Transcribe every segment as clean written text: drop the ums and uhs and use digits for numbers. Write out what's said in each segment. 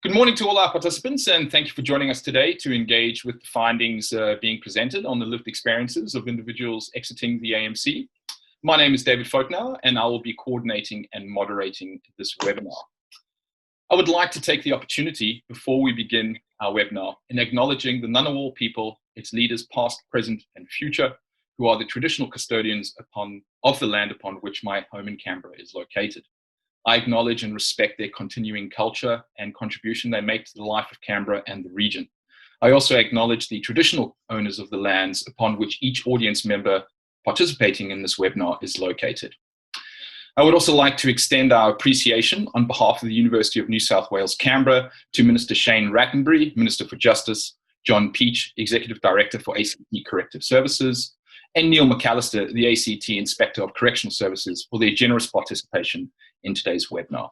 Good morning to all our participants, and thank you for joining us today to engage with the findings being presented on the lived experiences of individuals exiting the AMC. My name is David Folknauer, and I will be coordinating and moderating this webinar. I would like to take the opportunity before we begin our webinar in acknowledging the Ngunnawal people, its leaders past, present, and future, who are the traditional custodians of the land upon which my home in Canberra is located. I acknowledge and respect their continuing culture and contribution they make to the life of Canberra and the region. I also acknowledge the traditional owners of the lands upon which each audience member participating in this webinar is located. I would also like to extend our appreciation on behalf of the University of New South Wales, Canberra, to Minister Shane Rattenbury, Minister for Justice, John Peach, Executive Director for ACT Corrective Services, and Neil McAllister, the ACT Inspector of Correctional Services, for their generous participation in today's webinar.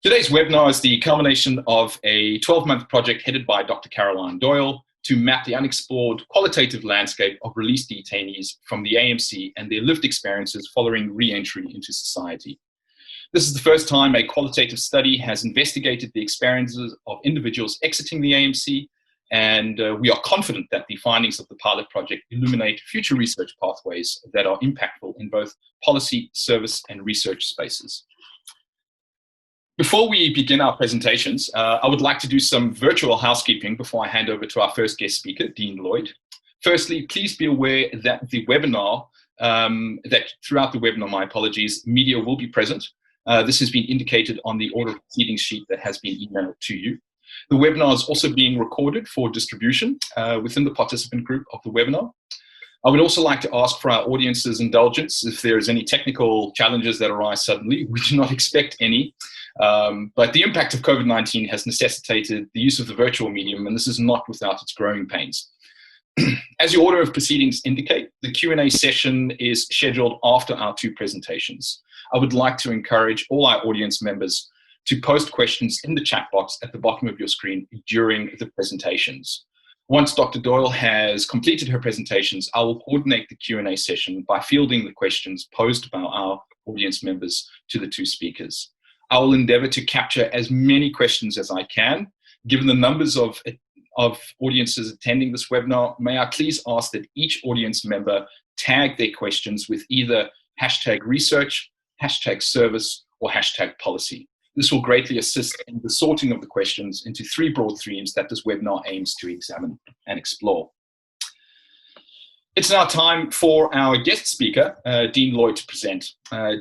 Today's webinar is the culmination of a 12-month project headed by Dr. Caroline Doyle to map the unexplored qualitative landscape of released detainees from the AMC and their lived experiences following re-entry into society. This is the first time a qualitative study has investigated the experiences of individuals exiting the AMC, and we are confident that the findings of the pilot project illuminate future research pathways that are impactful in both policy, service, and research spaces. Before we begin our presentations, I would like to do some virtual housekeeping before I hand over to our first guest speaker, Dean Lloyd. Firstly, please be aware that the webinar, throughout the webinar, my apologies, media will be present. This has been indicated on the order of proceedings sheet that has been emailed to you. The webinar is also being recorded for distribution within the participant group of the webinar. I would also like to ask for our audience's indulgence if there is any technical challenges that arise suddenly. We do not expect any, but the impact of COVID-19 has necessitated the use of the virtual medium, and this is not without its growing pains. As the order of proceedings indicate, the Q&A session is scheduled after our two presentations. I would like to encourage all our audience members to post questions in the chat box at the bottom of your screen during the presentations. Once Dr. Doyle has completed her presentations, I will coordinate the Q&A session by fielding the questions posed by our audience members to the two speakers. I will endeavor to capture as many questions as I can. Given the numbers of audiences attending this webinar, may I please ask that each audience member tag their questions with either #research, #service, or #policy. This will greatly assist in the sorting of the questions into three broad themes that this webinar aims to examine and explore. It's now time for our guest speaker, Dean Lloyd, to present.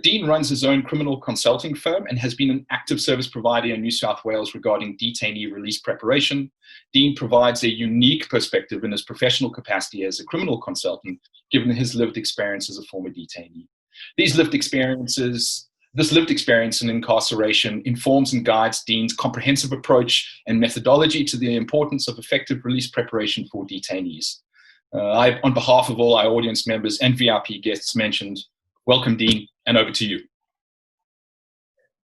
Dean runs his own criminal consulting firm and has been an active service provider in New South Wales regarding detainee release preparation. Dean provides a unique perspective in his professional capacity as a criminal consultant, given his lived experience as a former detainee. This lived experience in incarceration informs and guides Dean's comprehensive approach and methodology to the importance of effective release preparation for detainees. On behalf of all our audience members and VIP guests mentioned, welcome, Dean, and over to you.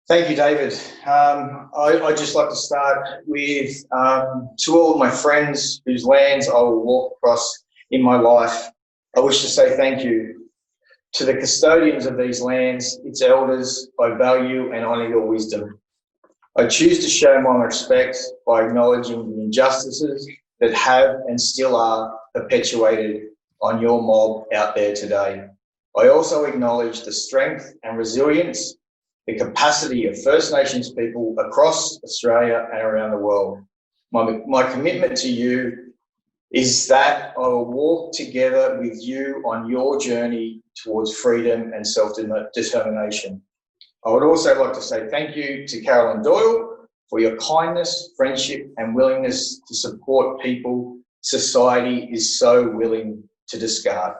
Thank you, David. I'd just like to start with, to all of my friends whose lands I will walk across in my life, I wish to say thank you. To the custodians of these lands, its elders, I value and honour your wisdom. I choose to show my respect by acknowledging the injustices that have and still are perpetuated on your mob out there today. I also acknowledge the strength and resilience, the capacity of First Nations people across Australia and around the world. My commitment to you is that I will walk together with you on your journey towards freedom and self-determination. I would also like to say thank you to Caroline Doyle for your kindness, friendship, and willingness to support people society is so willing to discard.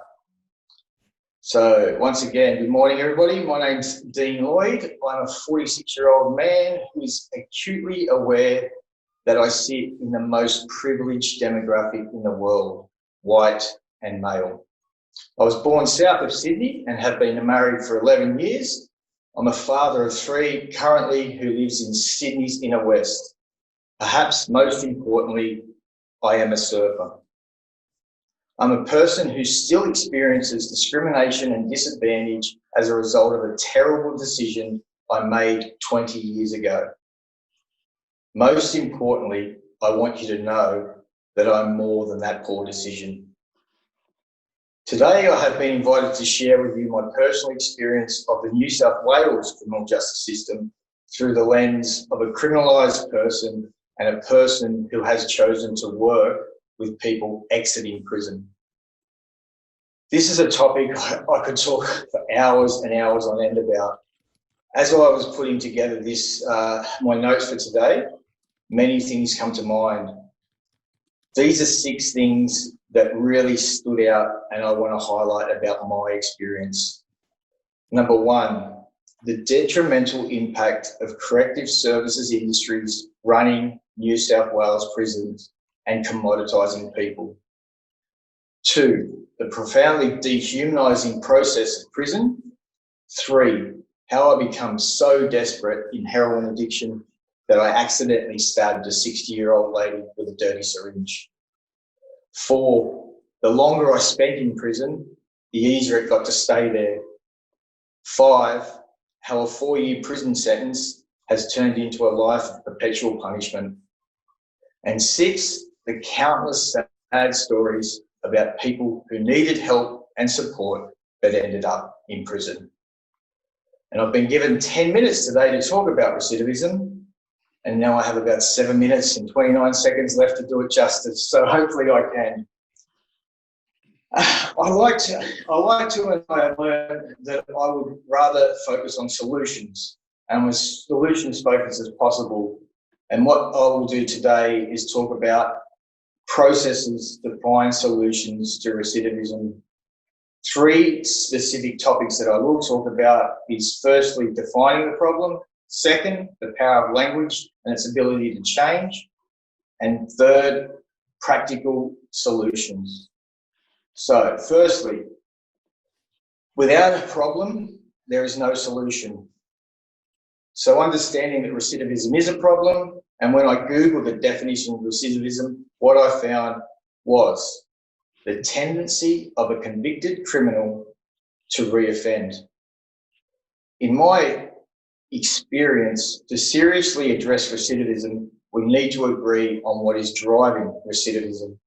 So once again, good morning, everybody. My name's Dean Lloyd. I'm a 46-year-old man who's acutely aware that I sit in the most privileged demographic in the world, white and male. I was born south of Sydney and have been married for 11 years. I'm a father of 3 currently who lives in Sydney's inner west. Perhaps most importantly, I am a surfer. I'm a person who still experiences discrimination and disadvantage as a result of a terrible decision I made 20 years ago. Most importantly, I want you to know that I'm more than that poor decision. Today, I have been invited to share with you my personal experience of the New South Wales criminal justice system through the lens of a criminalised person and a person who has chosen to work with people exiting prison. This is a topic I could talk for hours and hours on end about. As I was putting together this, my notes for today, many things come to mind. These are 6 things that really stood out and I want to highlight about my experience. Number 1, the detrimental impact of corrective services industries running New South Wales prisons and commoditising people. 2, the profoundly dehumanising process of prison. 3, how I become so desperate in heroin addiction that I accidentally stabbed a 60-year-old lady with a dirty syringe. 4, the longer I spent in prison, the easier it got to stay there. 5, how a 4-year prison sentence has turned into a life of perpetual punishment. And 6, the countless sad stories about people who needed help and support but ended up in prison. And I've been given 10 minutes today to talk about recidivism, and now I have about 7 minutes and 29 seconds left to do it justice, so hopefully I can. I like to, and I have learned that I would rather focus on solutions and as solutions focused as possible. And what I will do today is talk about processes to find solutions to recidivism. 3 specific topics that I will talk about is firstly, defining the problem. 2nd, the power of language and its ability to change. And 3rd, practical solutions. So firstly, without a problem, there is no solution. So understanding that recidivism is a problem, and when I Googled the definition of recidivism, what I found was the tendency of a convicted criminal to reoffend. In my experience, to seriously address recidivism, we need to agree on what is driving recidivism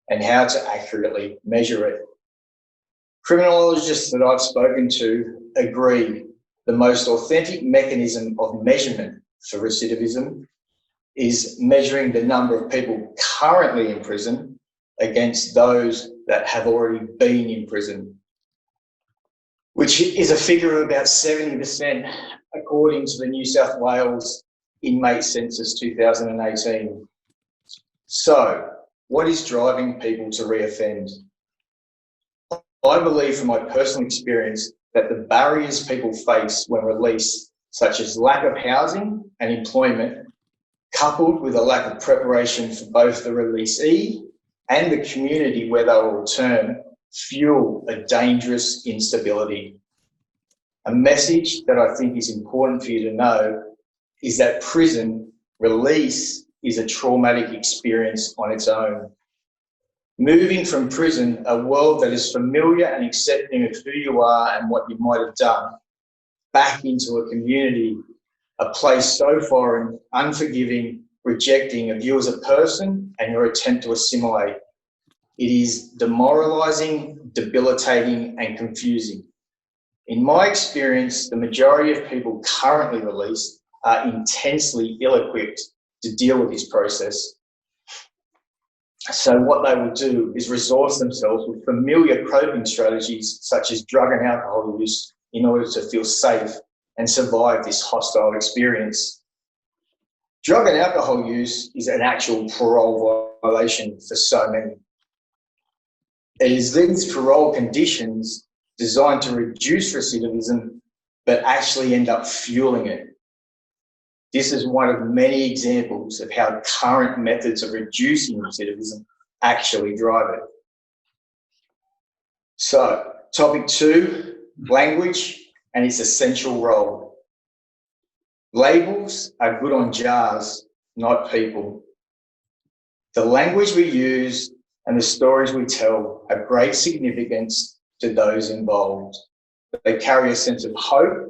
and how to accurately measure it. Criminologists that I've spoken to agree the most authentic mechanism of measurement for recidivism is measuring the number of people currently in prison against those that have already been in prison, which is a figure of about 70% according to the New South Wales Inmate Census 2018. So, what is driving people to reoffend? I believe from my personal experience that the barriers people face when released, such as lack of housing and employment, coupled with a lack of preparation for both the releasee and the community where they will return, fuel a dangerous instability. A message that I think is important for you to know is that prison release is a traumatic experience on its own. Moving from prison, a world that is familiar and accepting of who you are and what you might have done, back into a community, a place so foreign, unforgiving, rejecting of you as a person and your attempt to assimilate. It is demoralising, debilitating and confusing. In my experience, the majority of people currently released are intensely ill-equipped to deal with this process. So what they will do is resource themselves with familiar coping strategies such as drug and alcohol use in order to feel safe and survive this hostile experience. Drug and alcohol use is an actual parole violation for so many. It is these parole conditions designed to reduce recidivism, but actually end up fueling it. This is one of many examples of how current methods of reducing recidivism actually drive it. So, topic 2, language and its essential role. Labels are good on jars, not people. The language we use and the stories we tell have great significance to those involved. They carry a sense of hope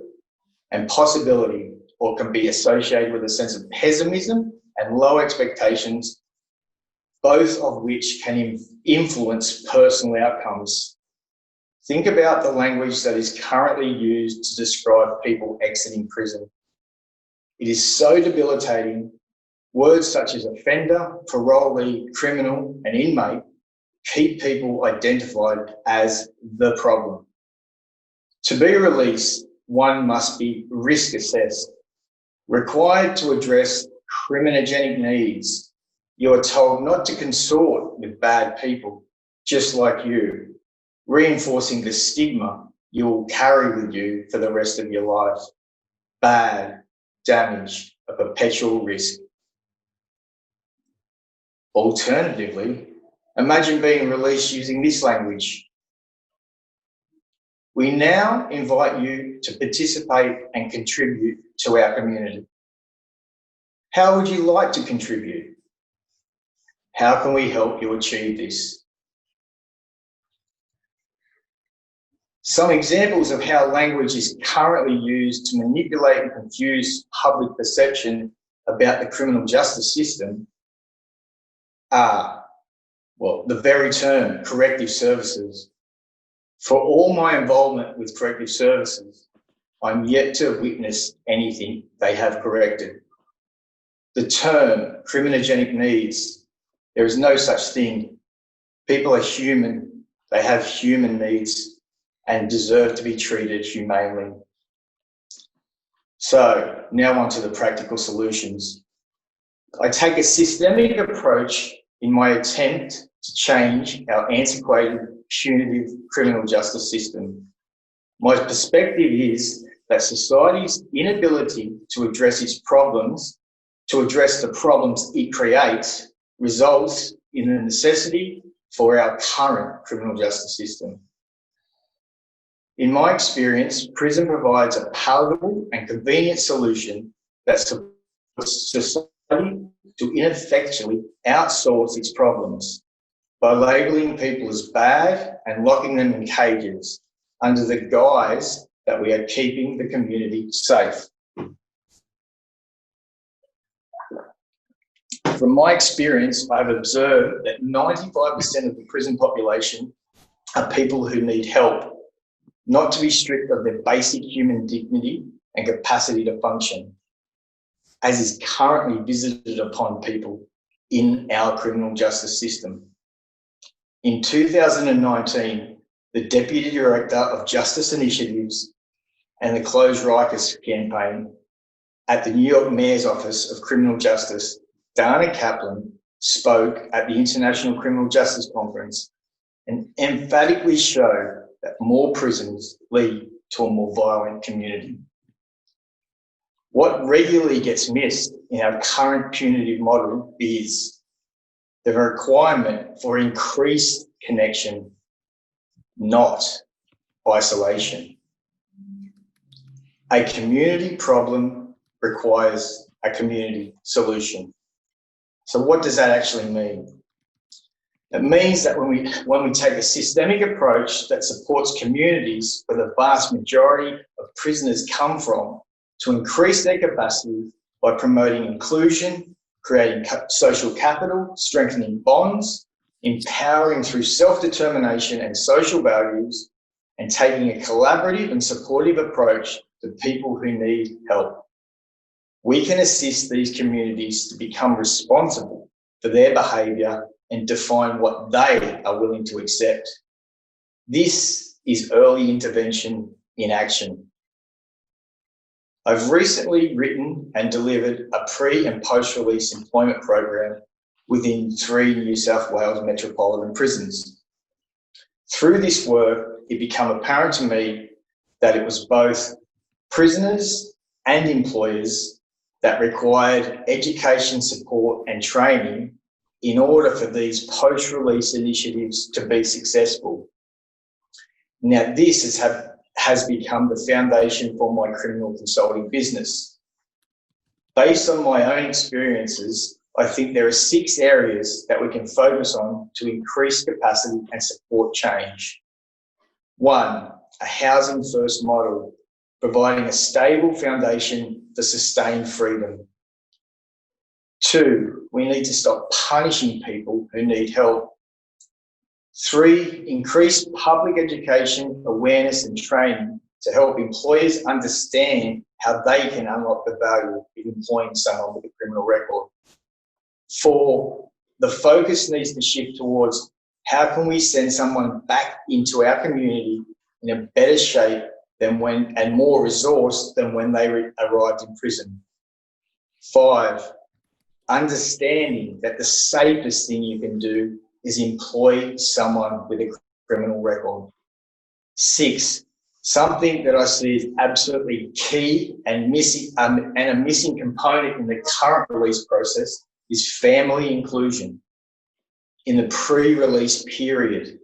and possibility, or can be associated with a sense of pessimism and low expectations, both of which can influence personal outcomes. Think about the language that is currently used to describe people exiting prison. It is so debilitating. Words such as offender, parolee, criminal, and inmate keep people identified as the problem. To be released, one must be risk assessed, required to address criminogenic needs. You are told not to consort with bad people, just like you, reinforcing the stigma you will carry with you for the rest of your life. Bad, damage, a perpetual risk. Alternatively, imagine being released using this language. We now invite you to participate and contribute to our community. How would you like to contribute? How can we help you achieve this? Some examples of how language is currently used to manipulate and confuse public perception about the criminal justice system are, well, the very term corrective services. For all my involvement with corrective services, I'm yet to witness anything they have corrected. The term criminogenic needs, there is no such thing. People are human, they have human needs and deserve to be treated humanely. So now on to the practical solutions. I take a systemic approach in my attempt to change our antiquated, punitive criminal justice system. My perspective is that society's inability to address its problems, to address the problems it creates, results in the necessity for our current criminal justice system. In my experience, prison provides a palatable and convenient solution that supports society to ineffectually outsource its problems by labelling people as bad and locking them in cages under the guise that we are keeping the community safe. From my experience, I've observed that 95% of the prison population are people who need help, not to be stripped of their basic human dignity and capacity to function, as is currently visited upon people in our criminal justice system. In 2019, the Deputy Director of Justice Initiatives and the Close Rikers campaign at the New York Mayor's Office of Criminal Justice, Dana Kaplan, spoke at the International Criminal Justice Conference and emphatically showed that more prisons lead to a more violent community. What regularly gets missed in our current punitive model is the requirement for increased connection, not isolation. A community problem requires a community solution. So what does that actually mean? It means that when we take a systemic approach that supports communities where the vast majority of prisoners come from to increase their capacity by promoting inclusion, creating social capital, strengthening bonds, empowering through self-determination and social values, and taking a collaborative and supportive approach to people who need help. We can assist these communities to become responsible for their behaviour and define what they are willing to accept. This is early intervention in action. I've recently written and delivered a pre- and post-release employment program within 3 New South Wales metropolitan prisons. Through this work, it became apparent to me that it was both prisoners and employers that required education, support and training in order for these post-release initiatives to be successful. Now, this has become the foundation for my criminal consulting business. Based on my own experiences, I think there are 6 areas that we can focus on to increase capacity and support change. 1, a housing first model, providing a stable foundation for sustained freedom. 2, we need to stop punishing people who need help. 3, increase public education, awareness and training to help employers understand how they can unlock the value of employing someone with a criminal record. 4, the focus needs to shift towards how can we send someone back into our community in a better shape than when, and more resourced than when they arrived in prison. 5, understanding that the safest thing you can do is employ someone with a criminal record. 6, something that I see as absolutely key and a missing component in the current release process is family inclusion in the pre-release period.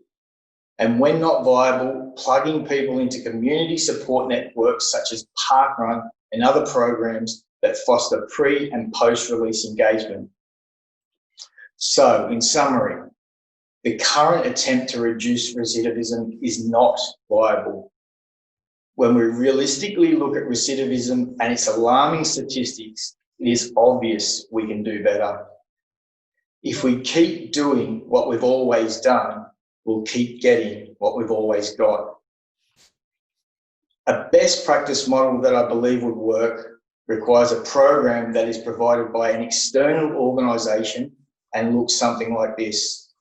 And when not viable, plugging people into community support networks such as Parkrun and other programs that foster pre- and post-release engagement. So, in summary, the current attempt to reduce recidivism is not viable. When we realistically look at recidivism and its alarming statistics, it is obvious we can do better. If we keep doing what we've always done, we'll keep getting what we've always got. A best practice model that I believe would work requires a program that is provided by an external organisation and looks something like this.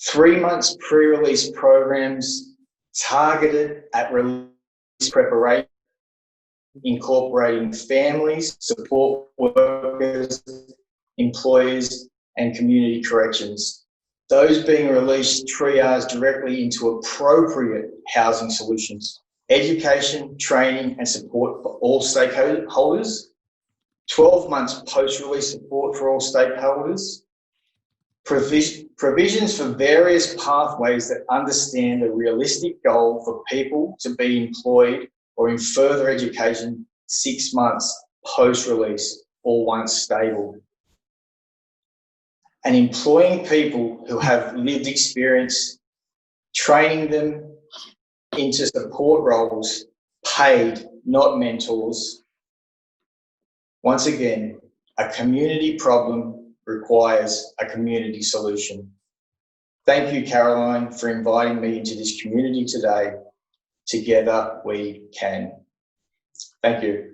3 months pre-release programs targeted at release preparation, incorporating families, support workers, employers, and community corrections. Those being released triage directly into appropriate housing solutions, education, training, and support for all stakeholders, 12 months post-release support for all stakeholders, provisions for various pathways that understand a realistic goal for people to be employed or in further education 6 months post-release or once stable. And employing people who have lived experience, training them into support roles, paid, not mentors. Once again, a community problem requires a community solution. Thank you, Caroline, for inviting me into this community today. Together we can. Thank you.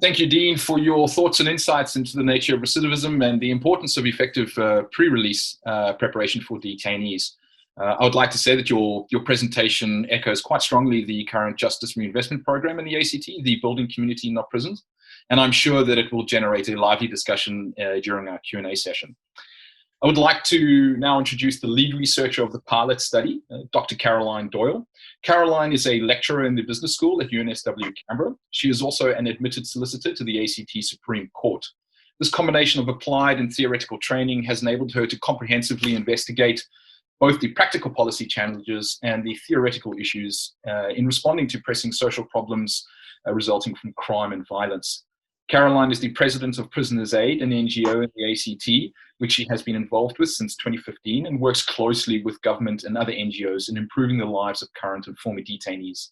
Thank you, Dean, for your thoughts and insights into the nature of recidivism and the importance of effective pre-release preparation for detainees. I would like to say that your presentation echoes quite strongly the current Justice Reinvestment Program in the ACT, the Building Community, Not Prisons, and I'm sure that it will generate a lively discussion during our Q&A session. I would like to now introduce the lead researcher of the pilot study, Dr. Caroline Doyle. Caroline is a lecturer in the business school at UNSW Canberra. She is also an admitted solicitor to the ACT Supreme Court. This combination of applied and theoretical training has enabled her to comprehensively investigate both the practical policy challenges and the theoretical issues in responding to pressing social problems resulting from crime and violence. Caroline is the president of Prisoners Aid, an NGO in the ACT, which she has been involved with since 2015 and works closely with government and other NGOs in improving the lives of current and former detainees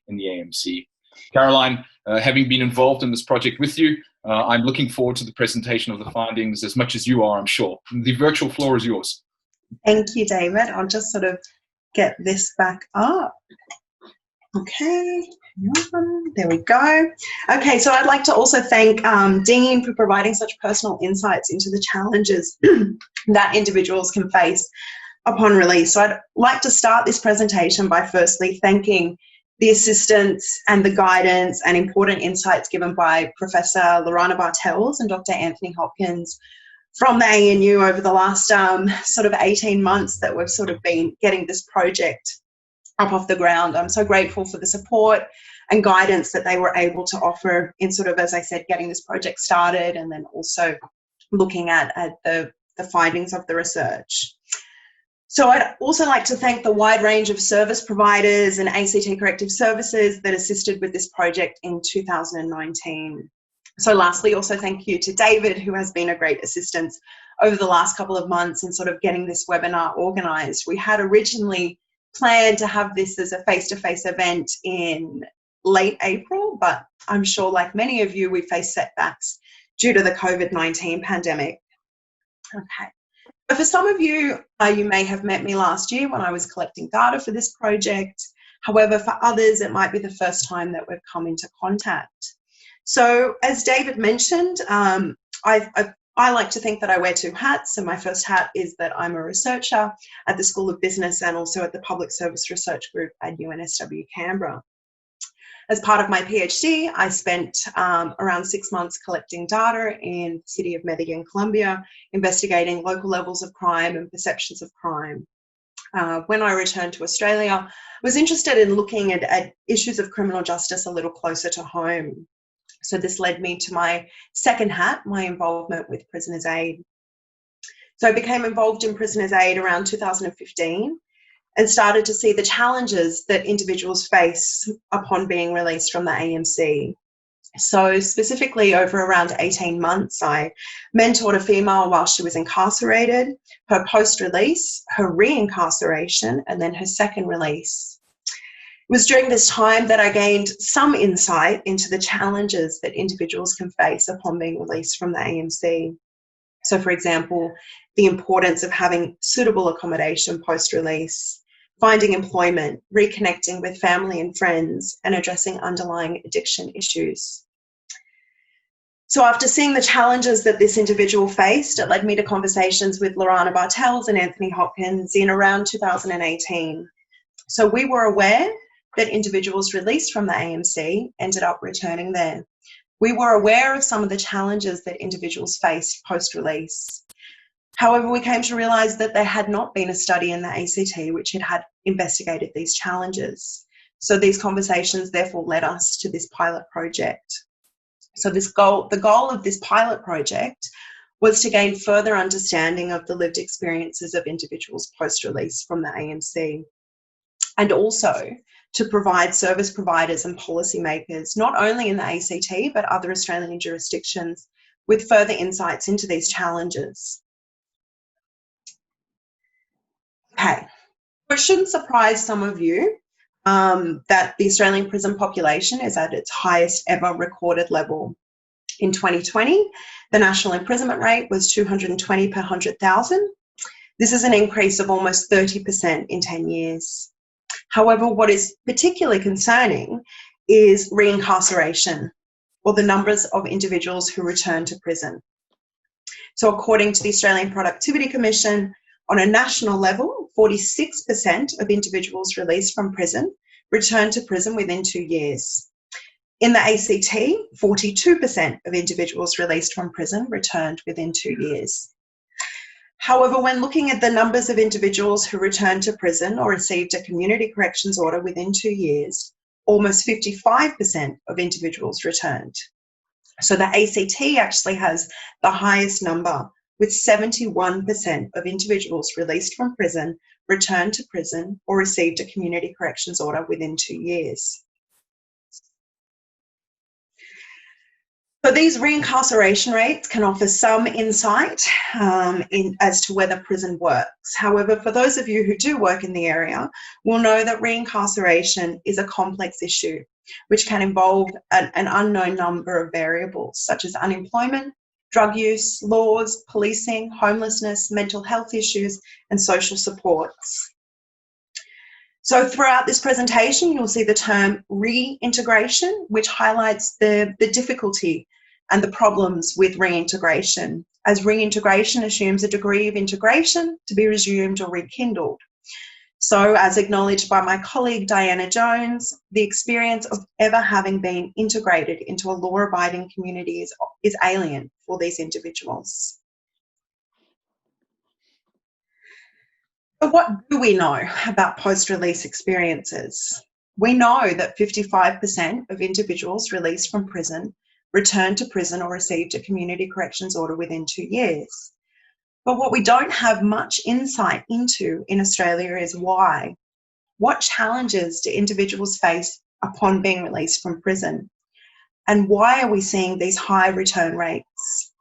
in the AMC. Caroline, having been involved in this project with you, I'm looking forward to the presentation of the findings as much as you are, I'm sure. The virtual floor is yours. Thank you, David. I'll just sort of get this back up. Okay, there we go. Okay, so I'd like to also thank Dean for providing such personal insights into the challenges that individuals can face upon release. So I'd like to start this presentation by firstly thanking the assistance and the guidance and important insights given by Professor Lorana Bartels and Dr. Anthony Hopkins from the ANU over the last sort of 18 months that we've sort of been getting this project up off the ground. I'm so grateful for the support and guidance that they were able to offer in sort of, as I said, getting this project started and then also looking at the findings of the research. So I'd also like to thank the wide range of service providers and ACT Corrective Services that assisted with this project in 2019. So lastly, also thank you to David, who has been a great assistance over the last couple of months in sort of getting this webinar organised. We had originally planned to have this as a face-to-face event in late April, but I'm sure like many of you, we faced setbacks due to the COVID-19 pandemic. Okay. But for some of you, you may have met me last year when I was collecting data for this project. However, for others, it might be the first time that we've come into contact. So as David mentioned, I like to think that I wear two hats. So my first hat is that I'm a researcher at the School of Business and also at the Public Service Research Group at UNSW Canberra. As part of my PhD, I spent around 6 months collecting data in the city of Medellin, Colombia, investigating local levels of crime and perceptions of crime. When I returned to Australia, I was interested in looking at issues of criminal justice a little closer to home. So this led me to my second hat, my involvement with Prisoners Aid. So I became involved in Prisoners Aid around 2015 and started to see the challenges that individuals face upon being released from the AMC. So specifically over around 18 months, I mentored a female while she was incarcerated, her post-release, her reincarceration, and then her second release. It was during this time that I gained some insight into the challenges that individuals can face upon being released from the AMC. So for example, the importance of having suitable accommodation post-release, finding employment, reconnecting with family and friends, and addressing underlying addiction issues. So after seeing the challenges that this individual faced, it led me to conversations with Lorana Bartels and Anthony Hopkins in around 2018. So we were aware that individuals released from the AMC ended up returning there. We were aware of some of the challenges that individuals faced post-release. However, we came to realise that there had not been a study in the ACT which had investigated these challenges. So these conversations therefore led us to this pilot project. So the goal of this pilot project was to gain further understanding of the lived experiences of individuals post-release from the AMC, and also to provide service providers and policymakers, not only in the ACT, but other Australian jurisdictions, with further insights into these challenges. Okay, it shouldn't surprise some of you that the Australian prison population is at its highest ever recorded level. In 2020, the national imprisonment rate was 220 per 100,000. This is an increase of almost 30% in 10 years. However, what is particularly concerning is reincarceration, or the numbers of individuals who return to prison. So according to the Australian Productivity Commission, on a national level, 46% of individuals released from prison return to prison within 2 years. In the ACT, 42% of individuals released from prison returned within 2 years. However, when looking at the numbers of individuals who returned to prison or received a community corrections order within 2 years, almost 55% of individuals returned. So the ACT actually has the highest number, with 71% of individuals released from prison returned to prison or received a community corrections order within 2 years. So these reincarceration rates can offer some insight as to whether prison works. However, for those of you who do work in the area will know that reincarceration is a complex issue, which can involve an unknown number of variables, such as unemployment, drug use, laws, policing, homelessness, mental health issues, and social supports. So throughout this presentation, you'll see the term reintegration, which highlights the difficulty and the problems with reintegration, as reintegration assumes a degree of integration to be resumed or rekindled. So as acknowledged by my colleague Diana Jones, the experience of ever having been integrated into a law-abiding community is alien for these individuals. But what do we know about post-release experiences? We know that 55% of individuals released from prison returned to prison or received a community corrections order within 2 years. But what we don't have much insight into in Australia is why. What challenges do individuals face upon being released from prison? And why are we seeing these high return rates?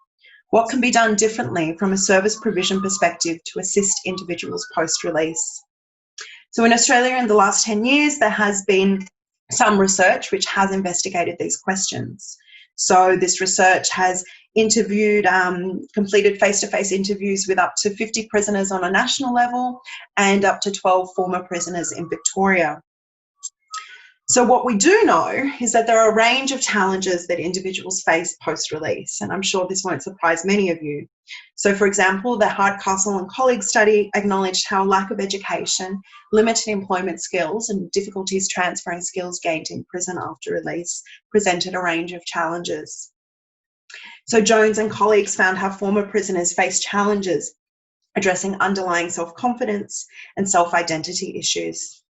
What can be done differently from a service provision perspective to assist individuals post-release? So in Australia in the last 10 years, there has been some research which has investigated these questions. So this research has completed face-to-face interviews with up to 50 prisoners on a national level and up to 12 former prisoners in Victoria. So what we do know is that there are a range of challenges that individuals face post-release, and I'm sure this won't surprise many of you. So, for example, the Hardcastle and colleagues study acknowledged how lack of education, limited employment skills, and difficulties transferring skills gained in prison after release presented a range of challenges. So Jones and colleagues found how former prisoners face challenges addressing underlying self-confidence and self-identity issues.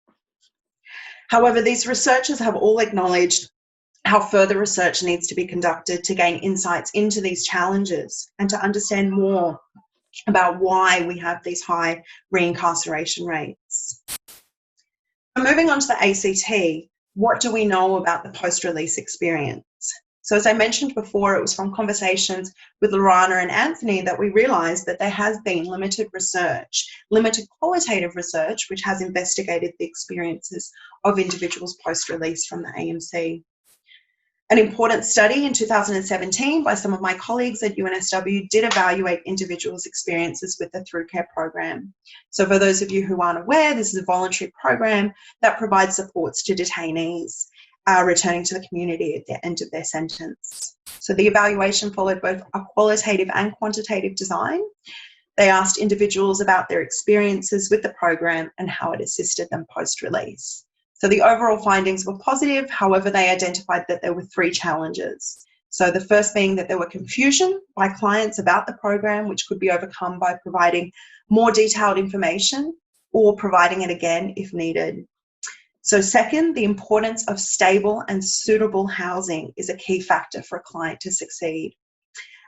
However, these researchers have all acknowledged how further research needs to be conducted to gain insights into these challenges and to understand more about why we have these high reincarceration rates. Moving on to the ACT, what do we know about the post-release experience? So as I mentioned before, it was from conversations with Lorana and Anthony that we realised that there has been limited qualitative research, which has investigated the experiences of individuals post-release from the AMC. An important study in 2017 by some of my colleagues at UNSW did evaluate individuals' experiences with the Through Care program. So for those of you who aren't aware, this is a voluntary program that provides supports to detainees returning to the community at the end of their sentence. So the evaluation followed both a qualitative and quantitative design. They asked individuals about their experiences with the program and how it assisted them post-release. So the overall findings were positive, however, they identified that there were 3 challenges. So the first being that there were confusion by clients about the program, which could be overcome by providing more detailed information or providing it again if needed. So second, the importance of stable and suitable housing is a key factor for a client to succeed.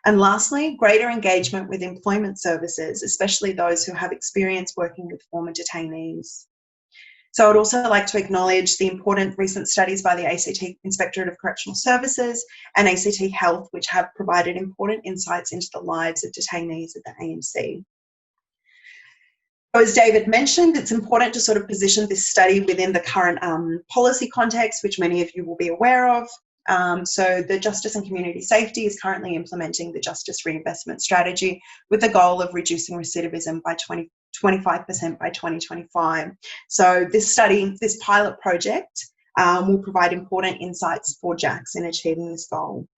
And lastly, greater engagement with employment services, especially those who have experience working with former detainees. So I'd also like to acknowledge the important recent studies by the ACT Inspectorate of Correctional Services and ACT Health, which have provided important insights into the lives of detainees at the AMC. So as David mentioned, it's important to sort of position this study within the current policy context, which many of you will be aware of. So the Justice and Community Safety is currently implementing the Justice Reinvestment Strategy with the goal of reducing recidivism by 25% by 2025. So this study, this pilot project, will provide important insights for JACs in achieving this goal.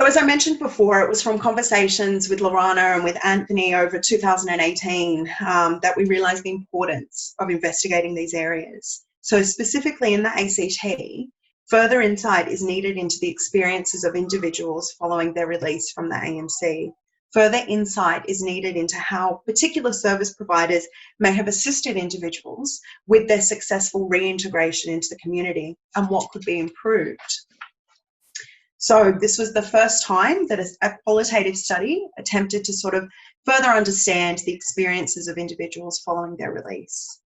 So as I mentioned before, it was from conversations with Lorana and with Anthony over 2018 that we realised the importance of investigating these areas. So specifically in the ACT, further insight is needed into the experiences of individuals following their release from the AMC. Further insight is needed into how particular service providers may have assisted individuals with their successful reintegration into the community and what could be improved. So this was the first time that a qualitative study attempted to sort of further understand the experiences of individuals following their release.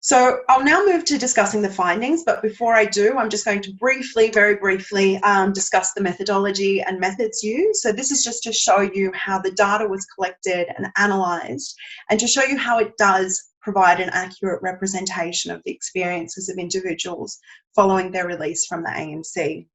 So I'll now move to discussing the findings, but before I do, I'm just going to very briefly discuss the methodology and methods used. So this is just to show you how the data was collected and analysed, and to show you how it does provide an accurate representation of the experiences of individuals following their release from the AMC.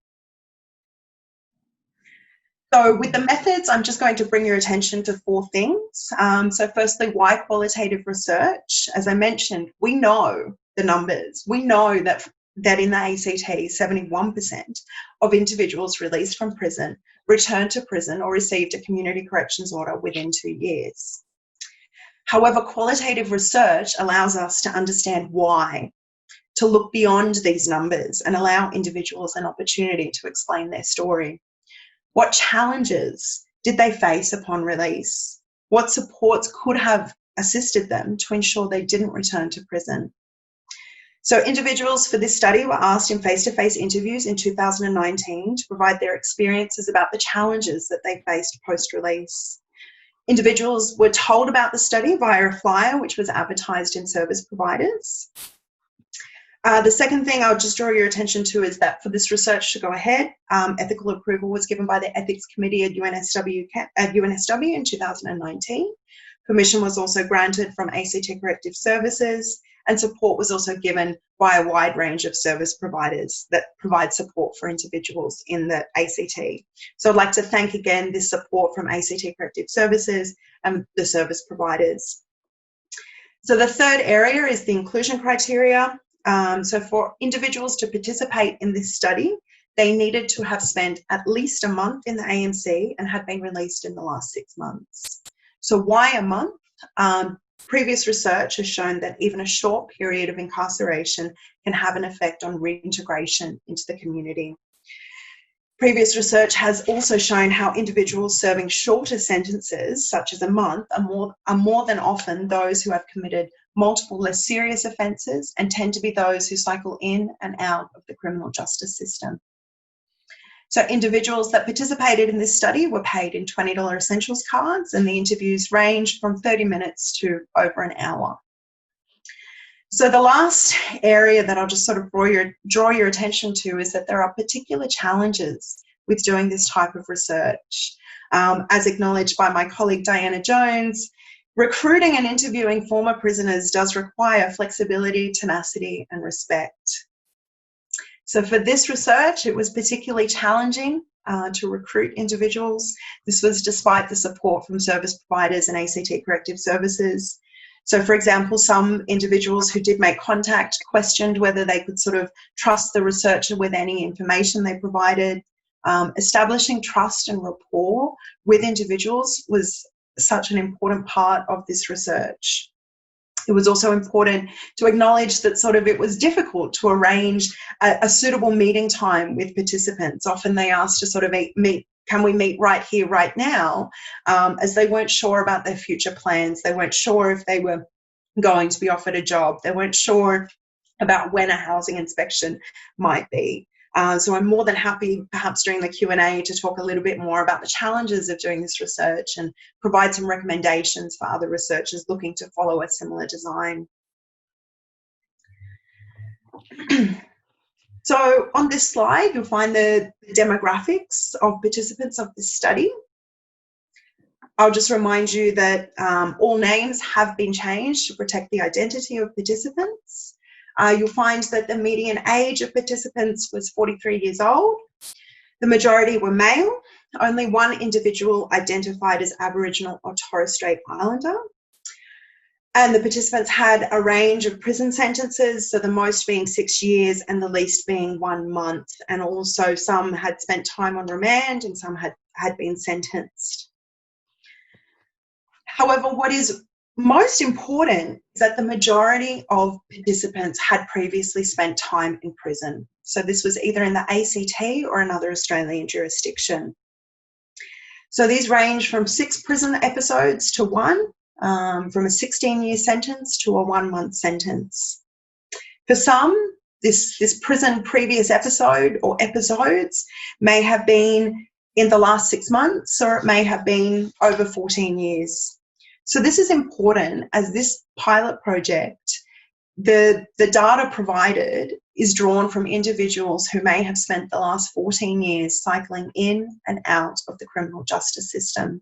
So with the methods, I'm just going to bring your attention to 4 things. So firstly, why qualitative research? As I mentioned, we know the numbers. We know that in the ACT, 71% of individuals released from prison returned to prison or received a community corrections order within 2 years. However, qualitative research allows us to understand why, to look beyond these numbers and allow individuals an opportunity to explain their story. What challenges did they face upon release? What supports could have assisted them to ensure they didn't return to prison? So individuals for this study were asked in face-to-face interviews in 2019 to provide their experiences about the challenges that they faced post-release. Individuals were told about the study via a flyer which was advertised in service providers. The second thing I'll just draw your attention to is that for this research to go ahead, ethical approval was given by the Ethics Committee at UNSW in 2019. Permission was also granted from ACT Corrective Services, and support was also given by a wide range of service providers that provide support for individuals in the ACT. So I'd like to thank again this support from ACT Corrective Services and the service providers. So the third area is the inclusion criteria. So for individuals to participate in this study, they needed to have spent at least a month in the AMC and had been released in the last 6 months. So why a month? Previous research has shown that even a short period of incarceration can have an effect on reintegration into the community. Previous research has also shown how individuals serving shorter sentences, such as a month, are more than often those who have committed multiple less serious offences and tend to be those who cycle in and out of the criminal justice system. So individuals that participated in this study were paid in $20 essentials cards, and the interviews ranged from 30 minutes to over an hour. So the last area that I'll just sort of draw your attention to is that there are particular challenges with doing this type of research. As acknowledged by my colleague Diana Jones, recruiting and interviewing former prisoners does require flexibility, tenacity, and respect. So for this research, it was particularly challenging to recruit individuals. This was despite the support from service providers and ACT Corrective Services. So for example, some individuals who did make contact questioned whether they could sort of trust the researcher with any information they provided. Establishing trust and rapport with individuals was such an important part of this research. It was also important to acknowledge that sort of it was difficult to arrange a suitable meeting time with participants. Often they asked to sort of meet, can we meet right here, right now, as they weren't sure about their future plans. They weren't sure if they were going to be offered a job. They weren't sure about when a housing inspection might be. So I'm more than happy, perhaps during the Q&A, to talk a little bit more about the challenges of doing this research and provide some recommendations for other researchers looking to follow a similar design. So on this slide, you'll find the demographics of participants of this study. I'll just remind you that all names have been changed to protect the identity of participants. You'll find that the median age of participants was 43 years old. The majority were male. Only one individual identified as Aboriginal or Torres Strait Islander. And the participants had a range of prison sentences, so the most being 6 years and the least being 1 month. And also some had spent time on remand and some had been sentenced. However, what is most important is that the majority of participants had previously spent time in prison. So this was either in the ACT or another Australian jurisdiction. So these range from 6 prison episodes to 1, from a 16-year sentence to a 1-month sentence. For some, this prison previous episode or episodes may have been in the last 6 months, or it may have been over 14 years. So this is important, as this pilot project, the data provided is drawn from individuals who may have spent the last 14 years cycling in and out of the criminal justice system.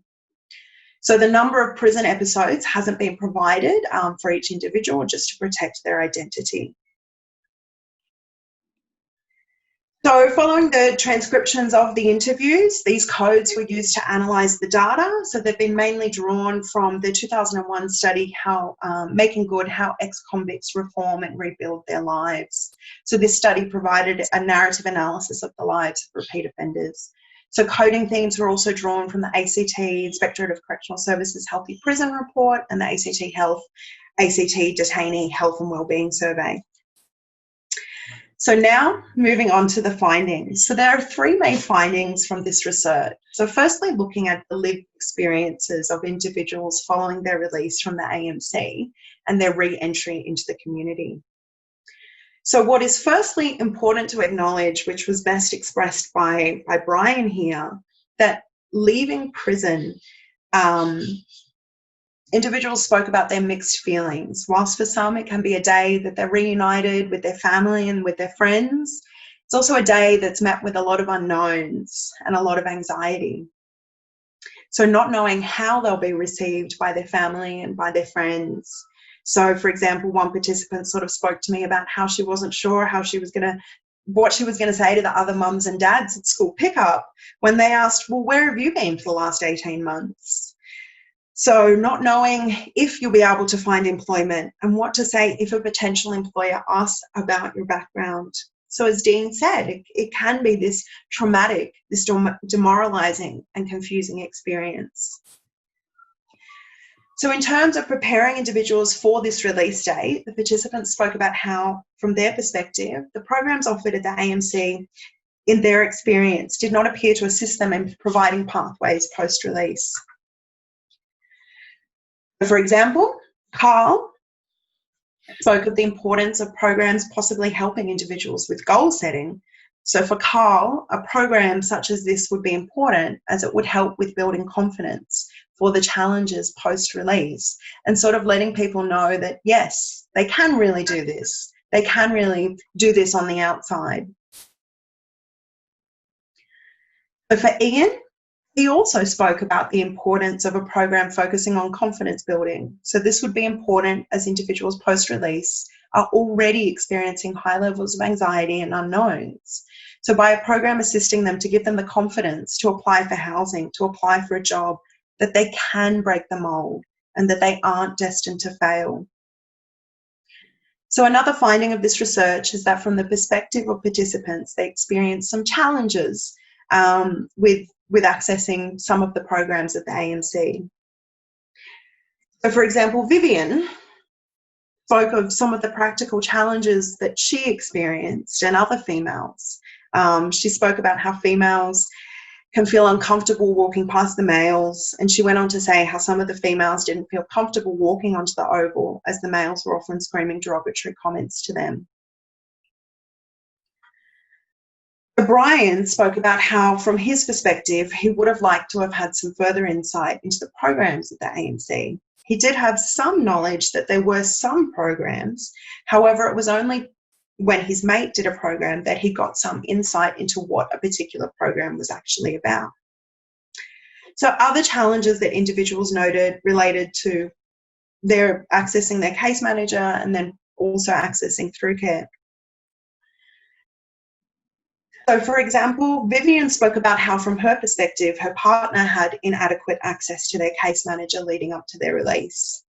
So the number of prison episodes hasn't been provided for each individual, just to protect their identity. So following the transcriptions of the interviews, these codes were used to analyse the data. So they've been mainly drawn from the 2001 study, Making Good, How Ex-Convicts Reform and Rebuild Their Lives. So this study provided a narrative analysis of the lives of repeat offenders. So coding themes were also drawn from the ACT, Inspectorate of Correctional Services Healthy Prison Report, and the ACT Detainee Health and Wellbeing Survey. So now moving on to the findings. So there are 3 main findings from this research. So firstly, looking at the lived experiences of individuals following their release from the AMC and their re-entry into the community. So what is firstly important to acknowledge, which was best expressed by Brian here, that leaving prison, individuals spoke about their mixed feelings. Whilst for some it can be a day that they're reunited with their family and with their friends, it's also a day that's met with a lot of unknowns and a lot of anxiety. So not knowing how they'll be received by their family and by their friends, So, for example, one participant sort of spoke to me about how she wasn't sure what she was going to say to the other mums and dads at school pickup when they asked, well, where have you been for the last 18 months? So not knowing if you'll be able to find employment and what to say if a potential employer asks about your background. So as Dean said, it can be this traumatic, this demoralizing and confusing experience. So in terms of preparing individuals for this release date, the participants spoke about how, from their perspective, the programs offered at the AMC, in their experience, did not appear to assist them in providing pathways post-release. For example, Carl spoke of the importance of programs possibly helping individuals with goal setting. So for Carl, a program such as this would be important as it would help with building confidence for the challenges post-release and sort of letting people know that, yes, they can really do this. They can really do this on the outside. But for Ian, he also spoke about the importance of a program focusing on confidence building. So this would be important as individuals post-release are already experiencing high levels of anxiety and unknowns. So by a program assisting them to give them the confidence to apply for housing, to apply for a job, that they can break the mold and that they aren't destined to fail. So another finding of this research is that from the perspective of participants, they experienced some challenges with accessing some of the programs at the AMC. So for example, Vivian spoke of some of the practical challenges that she experienced and other females. She spoke about how females can feel uncomfortable walking past the males, and she went on to say how some of the females didn't feel comfortable walking onto the oval as the males were often screaming derogatory comments to them. Brian spoke about how, from his perspective, he would have liked to have had some further insight into the programs at the AMC. He did have some knowledge that there were some programs. However, it was only when his mate did a program that he got some insight into what a particular program was actually about. So other challenges that individuals noted related to their accessing their case manager and then also accessing through care. So, for example, Vivian spoke about how, from her perspective, her partner had inadequate access to their case manager leading up to their release.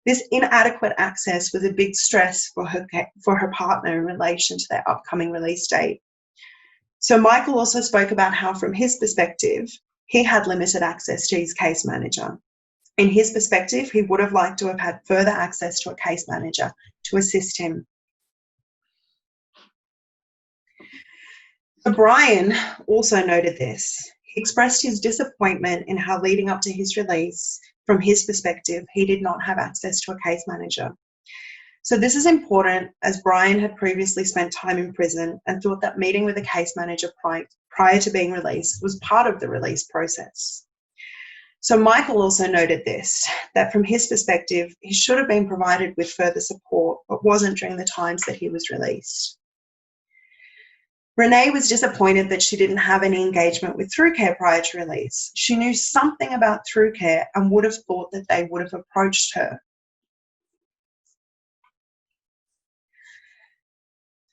This inadequate access was a big stress for her partner in relation to their upcoming release date. So Michael also spoke about how, from his perspective, he had limited access to his case manager. In his perspective, he would have liked to have had further access to a case manager to assist him. Brian also noted this. He expressed his disappointment in how, leading up to his release, from his perspective, he did not have access to a case manager. So this is important, as Brian had previously spent time in prison and thought that meeting with a case manager prior to being released was part of the release process. So Michael also noted this, that from his perspective, he should have been provided with further support, but wasn't during the times that he was released. Renee was disappointed that she didn't have any engagement with Through Care prior to release. She knew something about Through Care and would have thought that they would have approached her.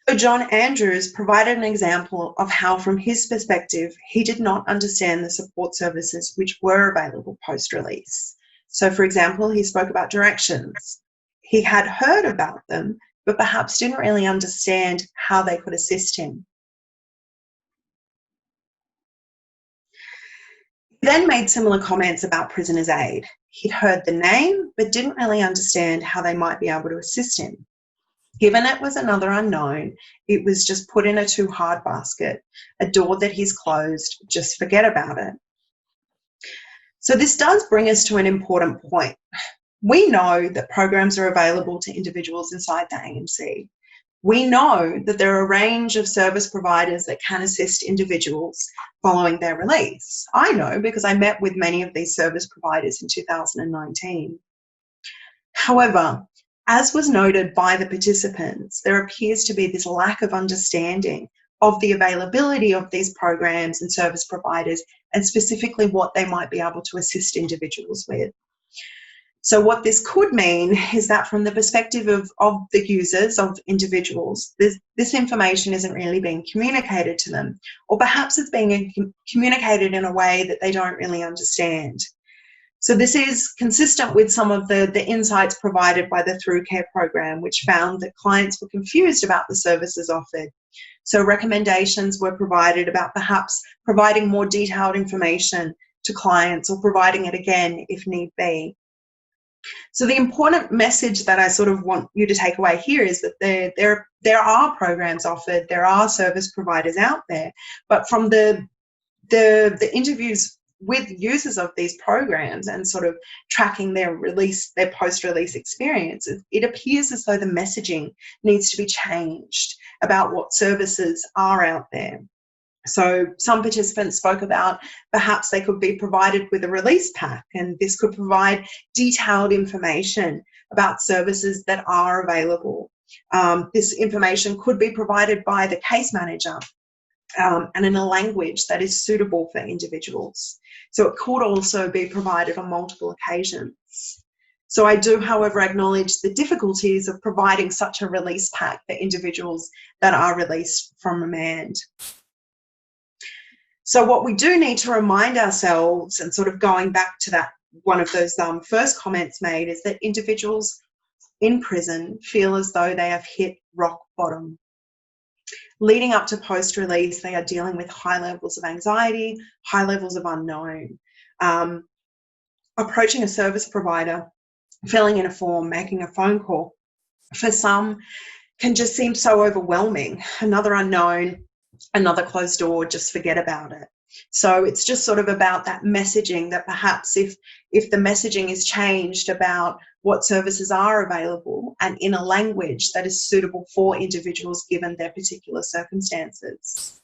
So John Andrews provided an example of how, from his perspective, he did not understand the support services which were available post-release. So, for example, he spoke about directions. He had heard about them, but perhaps didn't really understand how they could assist him. He then made similar comments about Prisoners Aid. He'd heard the name, but didn't really understand how they might be able to assist him. Given it was another unknown, it was just put in a too hard basket, a door that he's closed, just forget about it. So this does bring us to an important point. We know that programs are available to individuals inside the AMC. We know that there are a range of service providers that can assist individuals following their release. I know because I met with many of these service providers in 2019. However, as was noted by the participants, there appears to be this lack of understanding of the availability of these programs and service providers, and specifically what they might be able to assist individuals with. So what this could mean is that from the perspective of the users, of individuals, this information isn't really being communicated to them, or perhaps it's being communicated in a way that they don't really understand. So this is consistent with some of the insights provided by the Through Care program, which found that clients were confused about the services offered. So recommendations were provided about perhaps providing more detailed information to clients, or providing it again if need be. So the important message that I sort of want you to take away here is that there are programs offered, there are service providers out there, but from the interviews with users of these programs and sort of tracking their post-release experiences, it appears as though the messaging needs to be changed about what services are out there. So some participants spoke about perhaps they could be provided with a release pack, and this could provide detailed information about services that are available. This information could be provided by the case manager and in a language that is suitable for individuals. So it could also be provided on multiple occasions. So I do, however, acknowledge the difficulties of providing such a release pack for individuals that are released from remand. So what we do need to remind ourselves, and sort of going back to that, one of those first comments made, is that individuals in prison feel as though they have hit rock bottom. Leading up to post-release, they are dealing with high levels of anxiety, high levels of unknown. Approaching a service provider, filling in a form, making a phone call, for some can just seem so overwhelming. Another unknown, another closed door, just forget about it. So it's just sort of about that messaging, that perhaps if the messaging is changed about what services are available and in a language that is suitable for individuals given their particular circumstances.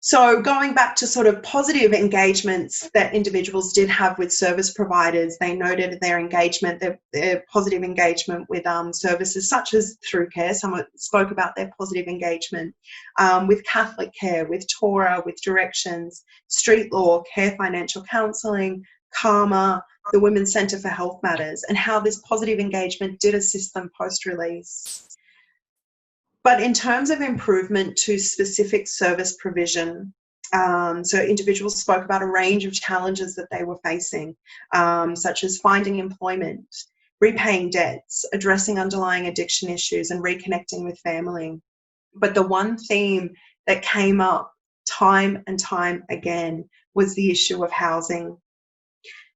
So going back to sort of positive engagements that individuals did have with service providers, they noted their engagement, their positive engagement with services such as Through Care. Someone spoke about their positive engagement with Catholic Care, with Torah, with Directions, Street Law, Care Financial Counselling, Karma, the Women's Centre for Health Matters, and how this positive engagement did assist them post-release. But in terms of improvement to specific service provision, so individuals spoke about a range of challenges that they were facing, such as finding employment, repaying debts, addressing underlying addiction issues, and reconnecting with family. But the one theme that came up time and time again was the issue of housing.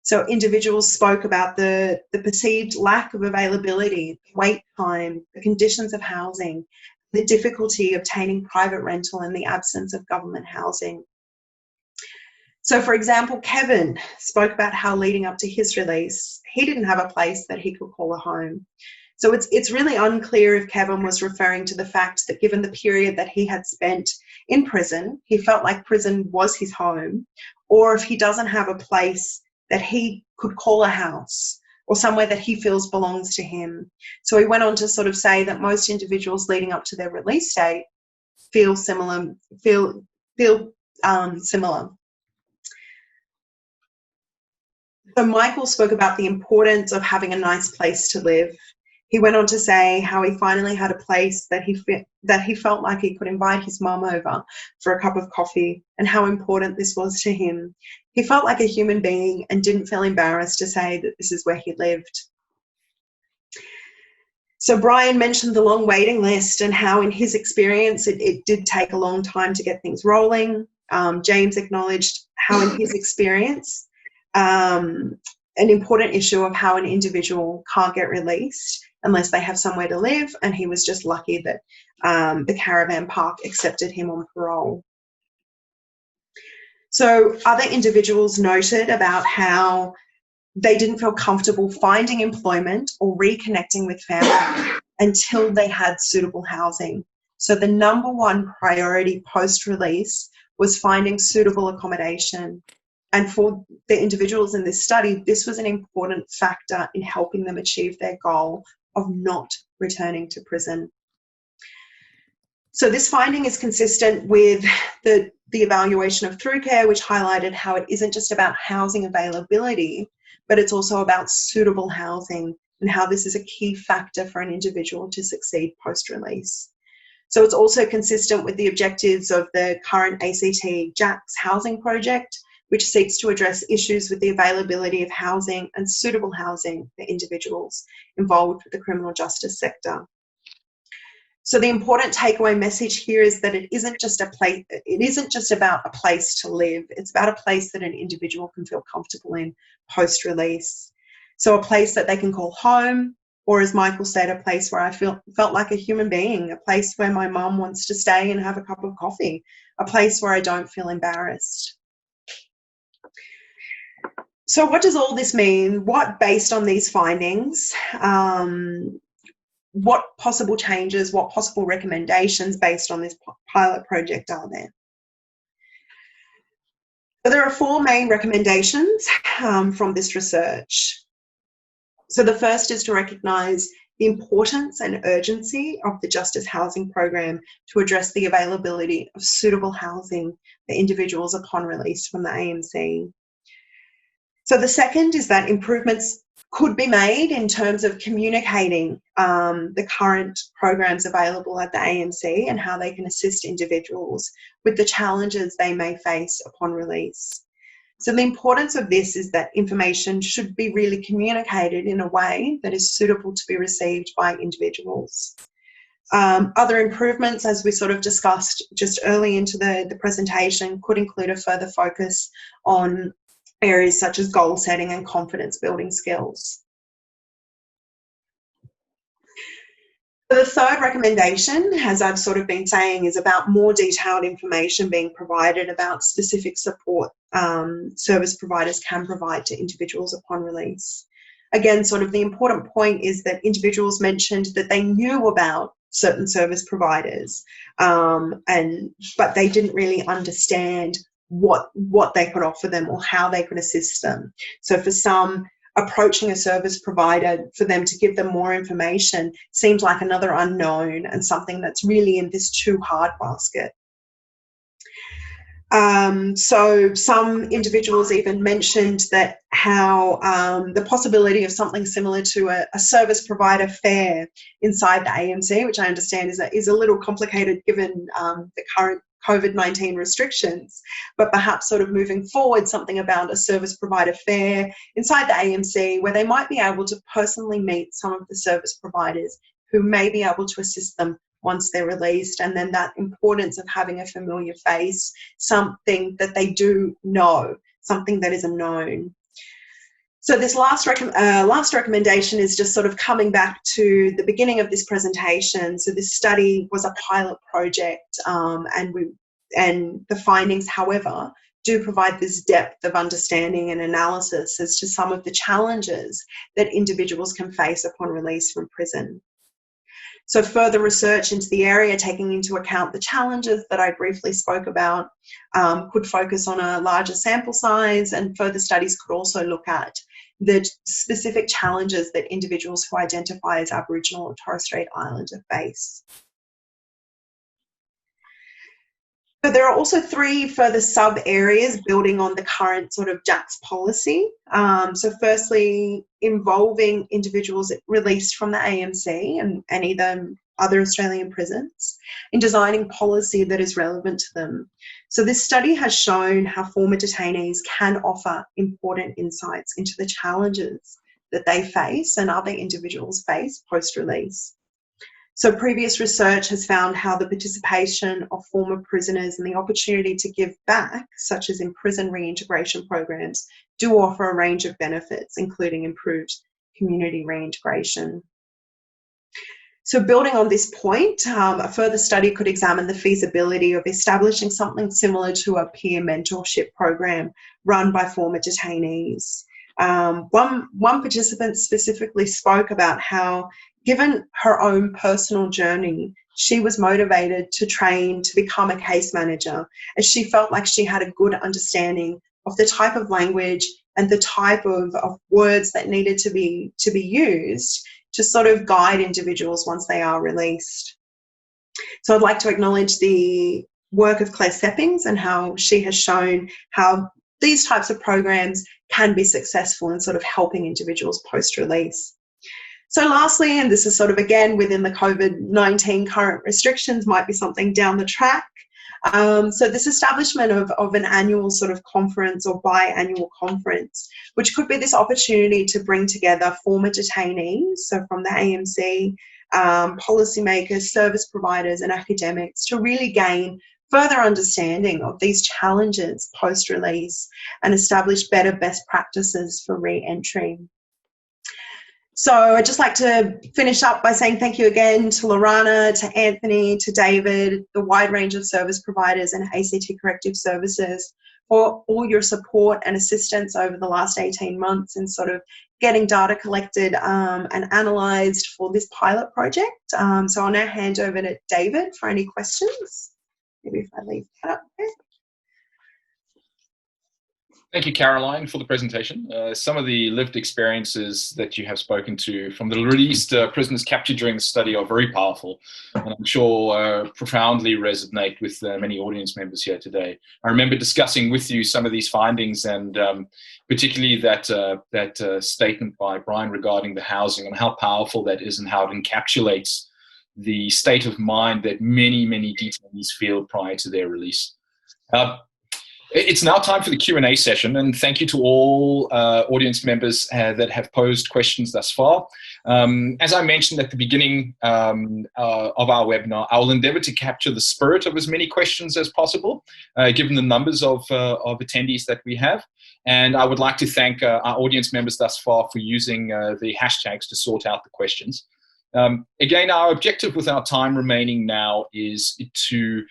So individuals spoke about the perceived lack of availability, wait time, the conditions of housing, the difficulty obtaining private rental in the absence of government housing. So for example, Kevin spoke about how leading up to his release, he didn't have a place that he could call a home. So it's really unclear if Kevin was referring to the fact that given the period that he had spent in prison, he felt like prison was his home, or if he doesn't have a place that he could call a house, or somewhere that he feels belongs to him. So he went on to sort of say that most individuals leading up to their release date feel similar. So Michael spoke about the importance of having a nice place to live. He went on to say how he finally had a place that he felt like he could invite his mum over for a cup of coffee, and how important this was to him. He felt like a human being and didn't feel embarrassed to say that this is where he lived. So Brian mentioned the long waiting list and how in his experience it did take a long time to get things rolling. James acknowledged how in his experience an important issue of how an individual can't get released unless they have somewhere to live, and he was just lucky that the caravan park accepted him on parole. So other individuals noted about how they didn't feel comfortable finding employment or reconnecting with family until they had suitable housing. So the number one priority post-release was finding suitable accommodation. And for the individuals in this study, this was an important factor in helping them achieve their goal of not returning to prison. So this finding is consistent with the evaluation of Through Care, which highlighted how it isn't just about housing availability, but it's also about suitable housing and how this is a key factor for an individual to succeed post-release. So it's also consistent with the objectives of the current ACT JACS housing project, which seeks to address issues with the availability of housing and suitable housing for individuals involved with the criminal justice sector. So the important takeaway message here is that it isn't just about a place to live. It's about a place that an individual can feel comfortable in post-release. So a place that they can call home, or as Michael said, a place where I felt like a human being, a place where my mum wants to stay and have a cup of coffee, a place where I don't feel embarrassed. So what does all this mean? What, based on these findings, what possible changes, what possible recommendations based on this pilot project are there? So there are 4 main recommendations from this research. So the first is to recognise the importance and urgency of the Justice Housing Program to address the availability of suitable housing for individuals upon release from the AMC. So the second is that improvements could be made in terms of communicating the current programs available at the AMC and how they can assist individuals with the challenges they may face upon release. So the importance of this is that information should be really communicated in a way that is suitable to be received by individuals. Other improvements, as we sort of discussed just early into the presentation, could include a further focus on areas such as goal setting and confidence building skills. The third recommendation, as I've sort of been saying, is about more detailed information being provided about specific support service providers can provide to individuals upon release. Again, sort of the important point is that individuals mentioned that they knew about certain service providers, but they didn't really understand what they could offer them or how they could assist them. So for some, approaching a service provider for them to give them more information seems like another unknown and something that's really in this too hard basket. So some individuals even mentioned that how the possibility of something similar to a service provider fair inside the AMC, which I understand is a little complicated given the current COVID-19 restrictions, but perhaps sort of moving forward something about a service provider fair inside the AMC where they might be able to personally meet some of the service providers who may be able to assist them once they're released, and then that importance of having a familiar face, something that they do know, something that is a known. So this last recommendation is just sort of coming back to the beginning of this presentation. So this study was a pilot project, and the findings, however, do provide this depth of understanding and analysis as to some of the challenges that individuals can face upon release from prison. So further research into the area, taking into account the challenges that I briefly spoke about, could focus on a larger sample size, and further studies could also look at the specific challenges that individuals who identify as Aboriginal or Torres Strait Islander face. But there are also 3 further sub-areas building on the current sort of JACS policy. So firstly, involving individuals released from the AMC and either other Australian prisons in designing policy that is relevant to them. So this study has shown how former detainees can offer important insights into the challenges that they face and other individuals face post-release. So previous research has found how the participation of former prisoners and the opportunity to give back, such as in prison reintegration programs, do offer a range of benefits, including improved community reintegration. So building on this point, a further study could examine the feasibility of establishing something similar to a peer mentorship program run by former detainees. One participant specifically spoke about how, given her own personal journey, she was motivated to train to become a case manager, as she felt like she had a good understanding of the type of language and the type of words that needed to be used to sort of guide individuals once they are released. So I'd like to acknowledge the work of Claire Seppings and how she has shown how these types of programs can be successful in sort of helping individuals post-release. So lastly, and this is sort of again within the COVID-19 current restrictions, might be something down the track. So this establishment of an annual sort of conference or biannual conference, which could be this opportunity to bring together former detainees, so from the AMC, policymakers, service providers and academics, to really gain further understanding of these challenges post-release and establish better best practices for re-entry. So I'd just like to finish up by saying thank you again to Lorana, to Anthony, to David, the wide range of service providers and ACT Corrective Services for all your support and assistance over the last 18 months in sort of getting data collected and analysed for this pilot project. So I'll now hand over to David for any questions. Maybe if I leave that up there. Thank you, Caroline, for the presentation. Some of the lived experiences that you have spoken to from the released prisoners captured during the study are very powerful, and I'm sure profoundly resonate with many audience members here today. I remember discussing with you some of these findings, and particularly that statement by Brian regarding the housing and how powerful that is and how it encapsulates the state of mind that many, many detainees feel prior to their release. It's now time for the Q&A session, and thank you to all audience members that have posed questions thus far. As I mentioned at the beginning of our webinar, I will endeavour to capture the spirit of as many questions as possible, given the numbers of attendees that we have. And I would like to thank our audience members thus far for using the hashtags to sort out the questions. Again, our objective with our time remaining now is to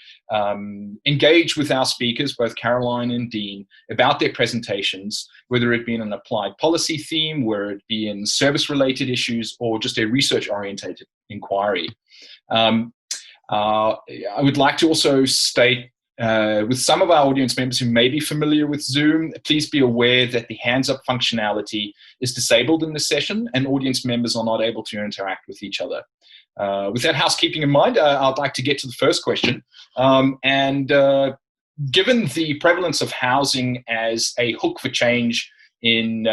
engage with our speakers, both Caroline and Dean, about their presentations, whether it be in an applied policy theme, whether it be in service-related issues, or just a research-orientated inquiry. I would like to also state with some of our audience members who may be familiar with Zoom, please be aware that the hands-up functionality is disabled in this session and audience members are not able to interact with each other. With that housekeeping in mind, I'd like to get to the first question. Given the prevalence of housing as a hook for change in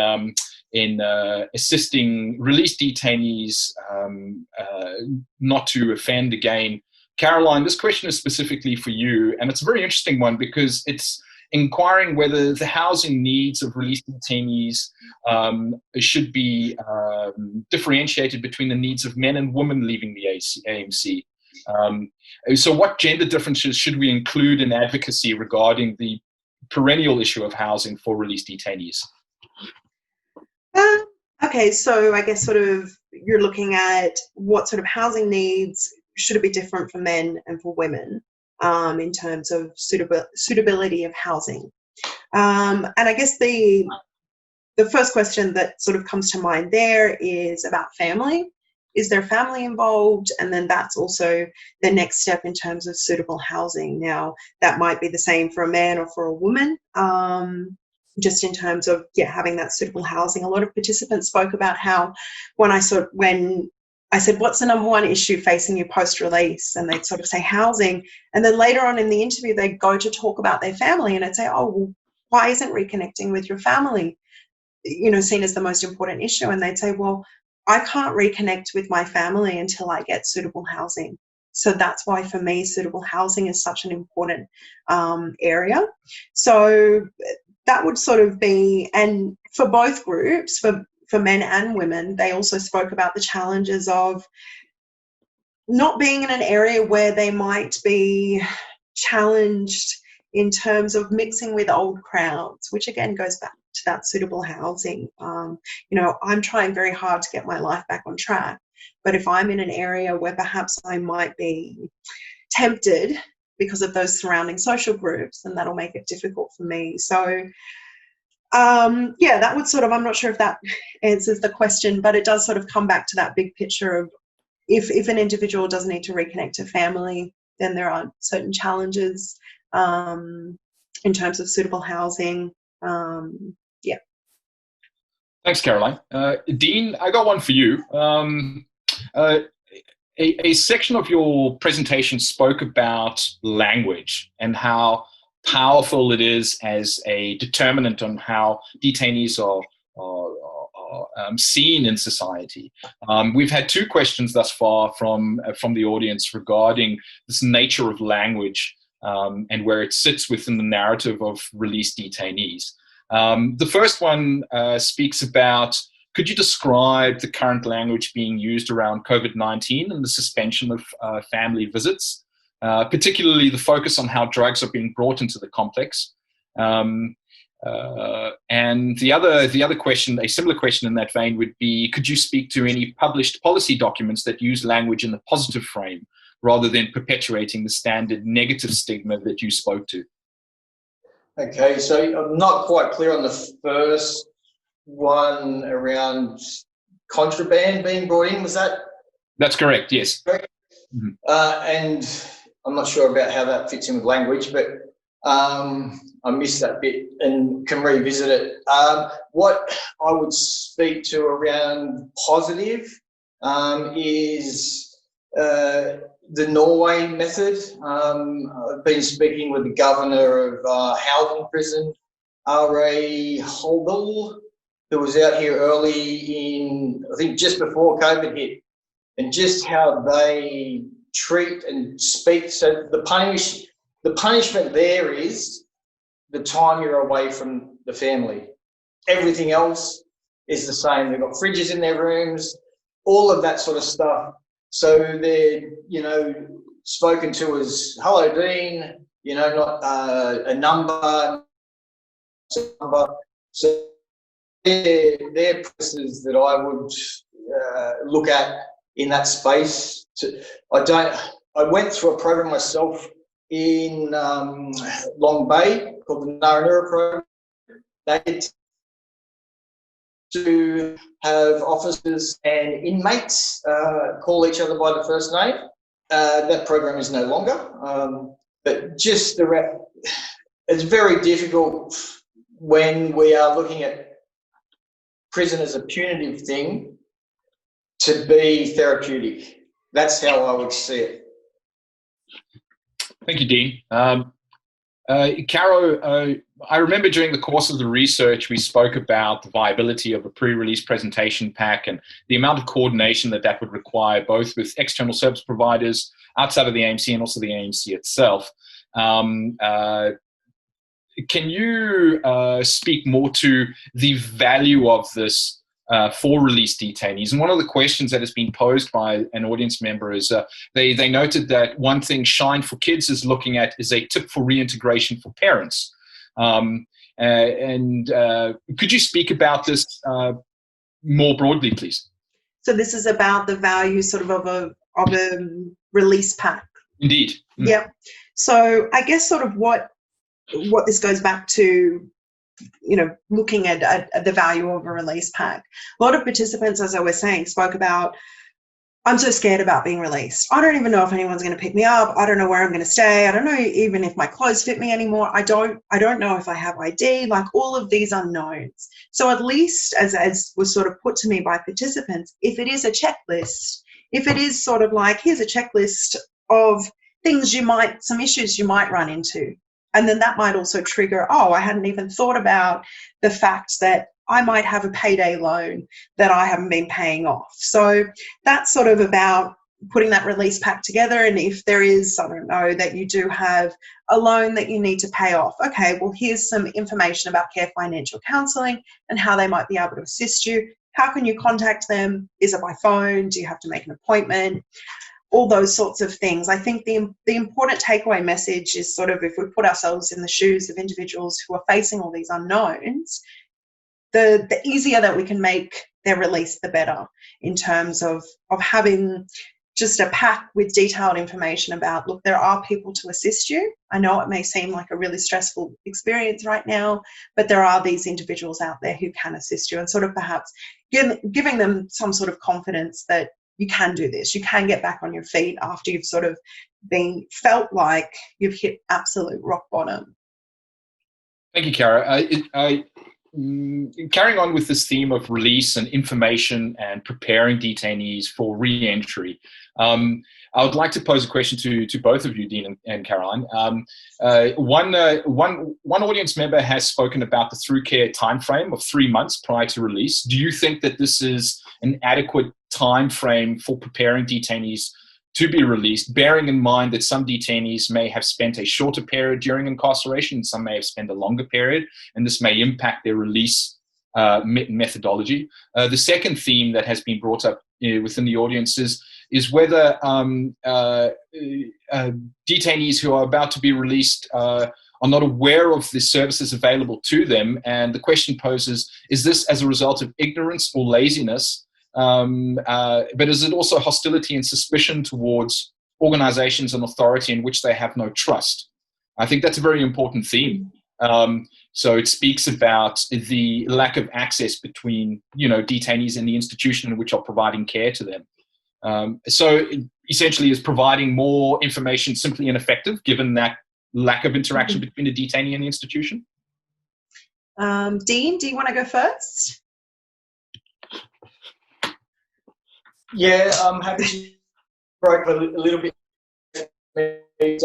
assisting released detainees not to offend again, Caroline, this question is specifically for you, and it's a very interesting one because it's inquiring whether the housing needs of released detainees should be differentiated between the needs of men and women leaving the AMC. So what gender differences should we include in advocacy regarding the perennial issue of housing for released detainees? Okay, so I guess sort of you're looking at what sort of housing needs should it be different for men and for women in terms of suitability of housing. And I guess the first question that sort of comes to mind there is about family. Is there family involved? And then that's also the next step in terms of suitable housing. Now, that might be the same for a man or for a woman, just in terms of having that suitable housing. A lot of participants spoke about how when I said, what's the number one issue facing you post-release? And they'd sort of say housing. And then later on in the interview, they'd go to talk about their family and I'd say, oh, well, why isn't reconnecting with your family, seen as the most important issue? And they'd say, well, I can't reconnect with my family until I get suitable housing. So that's why for me, suitable housing is such an important area. So that would sort of be, and for both groups, for men and women, they also spoke about the challenges of not being in an area where they might be challenged in terms of mixing with old crowds, which again goes back to that suitable housing. I'm trying very hard to get my life back on track, but if I'm in an area where perhaps I might be tempted because of those surrounding social groups, then that'll make it difficult for me. So that would sort of, I'm not sure if that answers the question, but it does sort of come back to that big picture of if an individual does need to reconnect to family, then there are certain challenges in terms of suitable housing. Thanks, Caroline. Dean, I got one for you. A section of your presentation spoke about language and how powerful it is as a determinant on how detainees are seen in society. We've had 2 questions thus far from the audience regarding this nature of language and where it sits within the narrative of released detainees. The first one speaks about, could you describe the current language being used around COVID-19 and the suspension of family visits, particularly the focus on how drugs are being brought into the complex? And the other question, a similar question in that vein, would be, could you speak to any published policy documents that use language in the positive frame rather than perpetuating the standard negative stigma that you spoke to? Okay, so I'm not quite clear on the first one around contraband being brought in. Was that? That's correct, yes. Correct? Mm-hmm. And I'm not sure about how that fits in with language, but I missed that bit and can revisit it. What I would speak to around positive is the Norway method. I've been speaking with the governor of Halden Prison, R.A. Holdall, who was out here early in, I think, just before COVID hit, and just how they treat and speak. So the punishment there is the time you're away from the family. Everything else is the same. They've got fridges in their rooms, all of that sort of stuff. So they're, spoken to as, hello, Dean, not a number. So they're places that I would look at in that space. I went through a program myself in Long Bay called the Naranura program. They to have officers and inmates call each other by the first name. That program is no longer. But just it's very difficult when we are looking at prison as a punitive thing to be therapeutic. That's how I would see it. Thank you, Dean. Caro, I remember during the course of the research, we spoke about the viability of a pre-release presentation pack and the amount of coordination that would require, both with external service providers outside of the AMC and also the AMC itself. Can you speak more to the value of this for released detainees? And one of the questions that has been posed by an audience member is they noted that one thing Shine for Kids is looking at is a tip for reintegration for parents. And could you speak about this more broadly, please? So this is about the value sort of a release pack. Indeed. Mm. Yep. So I guess sort of what this goes back to, looking at the value of a release pack. A lot of participants, as I was saying, spoke about, I'm so scared about being released. I don't even know if anyone's going to pick me up. I don't know where I'm going to stay. I don't know even if my clothes fit me anymore. I don't know if I have ID, like all of these unknowns. So at least as was sort of put to me by participants, if it is a checklist, if it is sort of like, here's a checklist of things some issues you might run into. And then that might also trigger, I hadn't even thought about the fact that I might have a payday loan that I haven't been paying off. So that's sort of about putting that release pack together. And if there is, I don't know, that you do have a loan that you need to pay off, okay, well, here's some information about Care Financial Counselling and how they might be able to assist you. How can you contact them? Is it by phone? Do you have to make an appointment? All those sorts of things. I think the important takeaway message is sort of, if we put ourselves in the shoes of individuals who are facing all these unknowns, the easier that we can make their release, the better, in terms of having just a pack with detailed information about, look, there are people to assist you. I know it may seem like a really stressful experience right now, but there are these individuals out there who can assist you, and sort of perhaps giving them some sort of confidence that you can do this. You can get back on your feet after you've sort of felt like you've hit absolute rock bottom. Thank you, Cara. carrying on with this theme of release and information and preparing detainees for re-entry, I would like to pose a question to both of you, Dean and Caroline. One audience member has spoken about the through care timeframe of 3 months prior to release. Do you think that this is an adequate time frame for preparing detainees to be released, bearing in mind that some detainees may have spent a shorter period during incarceration, some may have spent a longer period, and this may impact their release methodology? The second theme that has been brought up within the audience is whether detainees who are about to be released are not aware of the services available to them. And the question poses, is this as a result of ignorance or laziness? But is it also hostility and suspicion towards organizations and authority in which they have no trust? I think that's a very important theme. So it speaks about the lack of access between, detainees in the institution in which are providing care to them. So essentially, is providing more information simply ineffective given that lack of interaction between the detainee and the institution? Dean, do you want to go first? Yeah, I'm happy to break a little bit, David,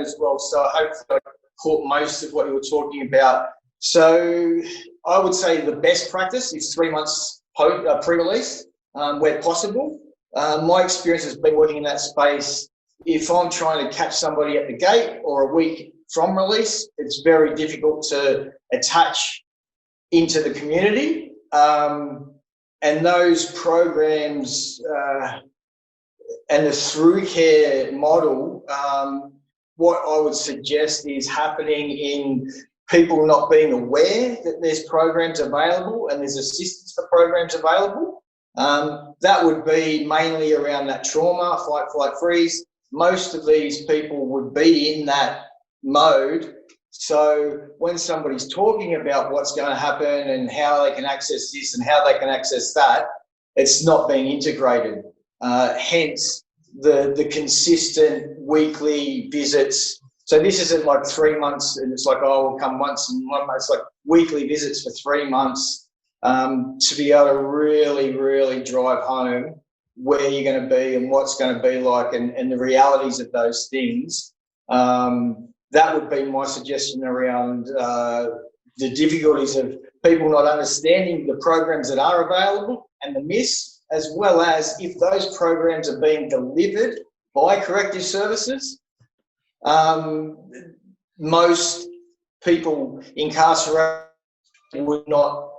as well. So hopefully I caught most of what you were talking about. So I would say the best practice is 3 months pre-release, where possible. My experience has been working in that space. If I'm trying to catch somebody at the gate or a week from release, it's very difficult to attach into the community. And those programs and the through care model, what I would suggest is happening in people not being aware that there's programs available and there's assistance for programs available. That would be mainly around that trauma, fight, flight, freeze. Most of these people would be in that mode. So when somebody's talking about what's going to happen and how they can access this and how they can access that, it's not being integrated. Hence the consistent weekly visits. So this isn't like 3 months and it's like, oh, we'll come once in 1 month. It's like weekly visits for 3 months to be able to really, really drive home where you're going to be and what's going to be like and the realities of those things. That would be my suggestion around the difficulties of people not understanding the programs that are available and the miss, as well as if those programs are being delivered by corrective services. Most people incarcerated would not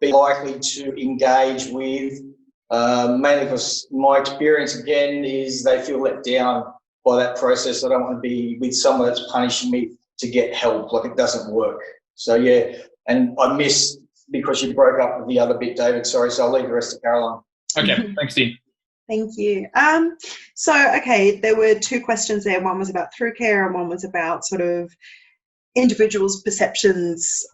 be likely to engage with, mainly because my experience, again, is they feel let down by that process. I don't want to be with someone that's punishing me to get help. Like, it doesn't work. So, yeah, and I missed because you broke up with the other bit, David. Sorry, so I'll leave the rest to Caroline. Okay, thanks, Dean. Thank you. Okay, there were 2 questions there. One was about through care and one was about sort of individuals' perceptions,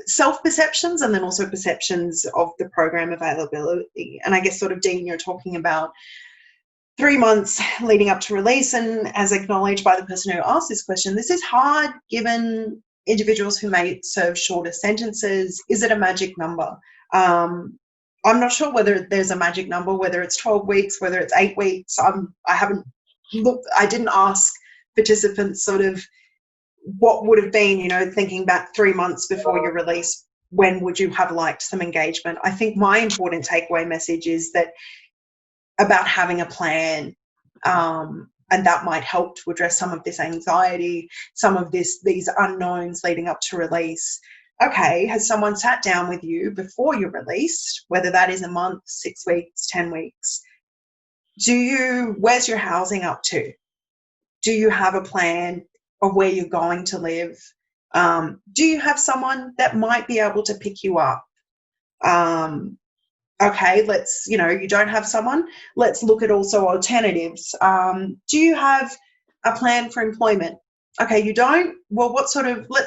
self-perceptions, and then also perceptions of the program availability. And I guess sort of, Dean, you're talking about 3 months leading up to release, and as acknowledged by the person who asked this question, this is hard given individuals who may serve shorter sentences. Is it a magic number? I'm not sure whether there's a magic number, whether it's 12 weeks, whether it's 8 weeks. I haven't looked, I didn't ask participants sort of what would have been, thinking back 3 months before your release, when would you have liked some engagement? I think my important takeaway message is that about having a plan, and that might help to address some of this anxiety, some of these unknowns leading up to release. Okay, has someone sat down with you before you're released, whether that is a month, 6 weeks, 10 weeks? Where's your housing up to? Do you have a plan of where you're going to live? Do you have someone that might be able to pick you up? Okay, you don't have someone, let's look at also alternatives. Do you have a plan for employment? Okay, you don't? Well, let's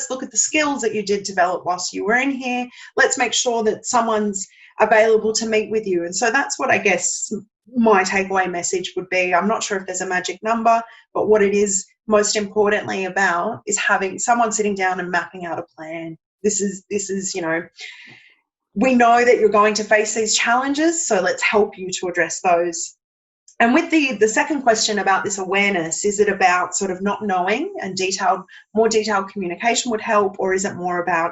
look at the skills that you did develop whilst you were in here. Let's make sure that someone's available to meet with you. And so that's what I guess my takeaway message would be. I'm not sure if there's a magic number, but what it is most importantly about is having someone sitting down and mapping out a plan this is, you know, we know that you're going to face these challenges, so let's help you to address those. And with the second question about this awareness, is it about sort of not knowing and more detailed communication would help, or is it more about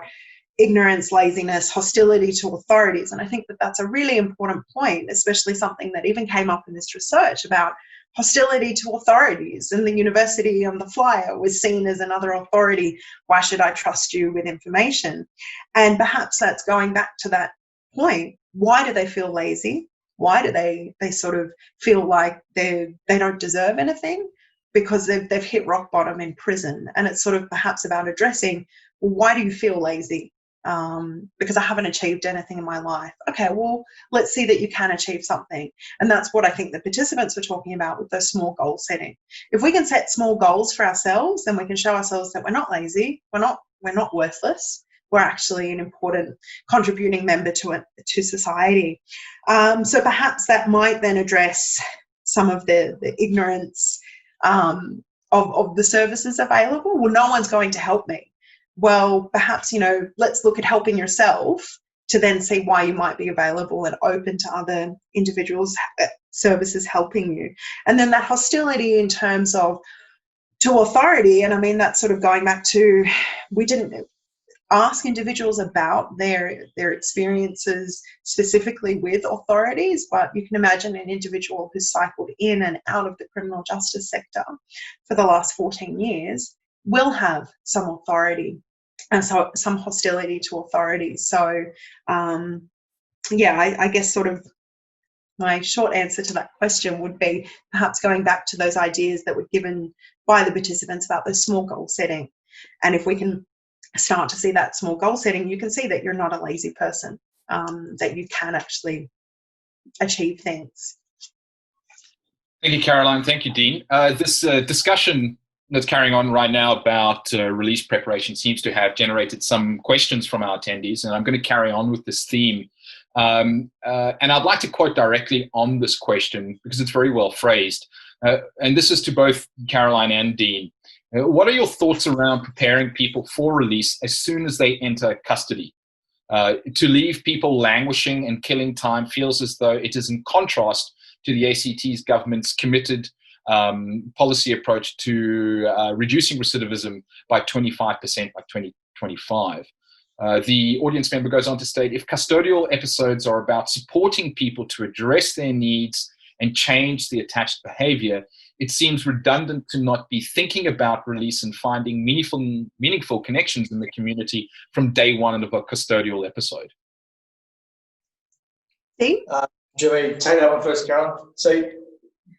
ignorance, laziness, hostility to authorities? And I think that that's a really important point, especially something that even came up in this research about hostility to authorities. And the university on the flyer was seen as another authority. Why should I trust you with information? And perhaps that's going back to that point. Why do they feel lazy? Why do they sort of feel like they don't deserve anything? Because they've hit rock bottom in prison. And it's sort of perhaps about addressing, well, why do you feel lazy? Because I haven't achieved anything in my life. Okay, well, let's see that you can achieve something. And that's what I think the participants were talking about with those small goal setting. If we can set small goals for ourselves, then we can show ourselves that we're not lazy, we're not worthless, we're actually an important contributing member to society. So perhaps that might then address some of the ignorance of the services available. Well, no one's going to help me. Well, perhaps, you know, let's look at helping yourself to then see why you might be available and open to other individuals, services helping you. And then that hostility in terms of to authority, and I mean, that's sort of going back to, we didn't ask individuals about their experiences specifically with authorities, but you can imagine an individual who's cycled in and out of the criminal justice sector for the last 14 years will have some authority and so some hostility to authority. So I guess sort of my short answer to that question would be perhaps going back to those ideas that were given by the participants about the small goal setting. And if we can start to see that small goal setting, you can see that you're not a lazy person, that you can actually achieve things. Thank you, Caroline. Thank you, Dean. This discussion that's carrying on right now about release preparation seems to have generated some questions from our attendees, and I'm going to carry on with this theme. And I'd like to quote directly on this question because it's very well phrased. And this is to both Caroline and Dean. What are your thoughts around preparing people for release as soon as they enter custody? To leave people languishing and killing time feels as though it is in contrast to the ACT's government's committed policy approach to reducing recidivism by 25% by 2025. The audience member goes on to state, if custodial episodes are about supporting people to address their needs and change the attached behavior, it seems redundant to not be thinking about release and finding meaningful connections in the community from day one of a custodial episode. Steve? Do you want me to take that one first, Carol? So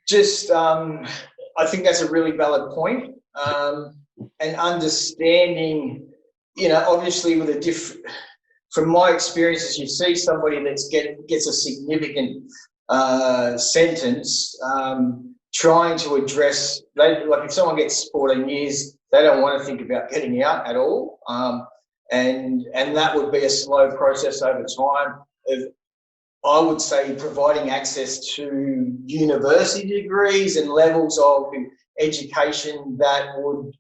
just, I think that's a really valid point. And understanding, you know, obviously with from my experiences, you see somebody that gets a significant sentence, trying to address, like if someone gets 14 years, they don't want to think about getting out at all. And that would be a slow process over time of, I would say, providing access to university degrees and levels of education that would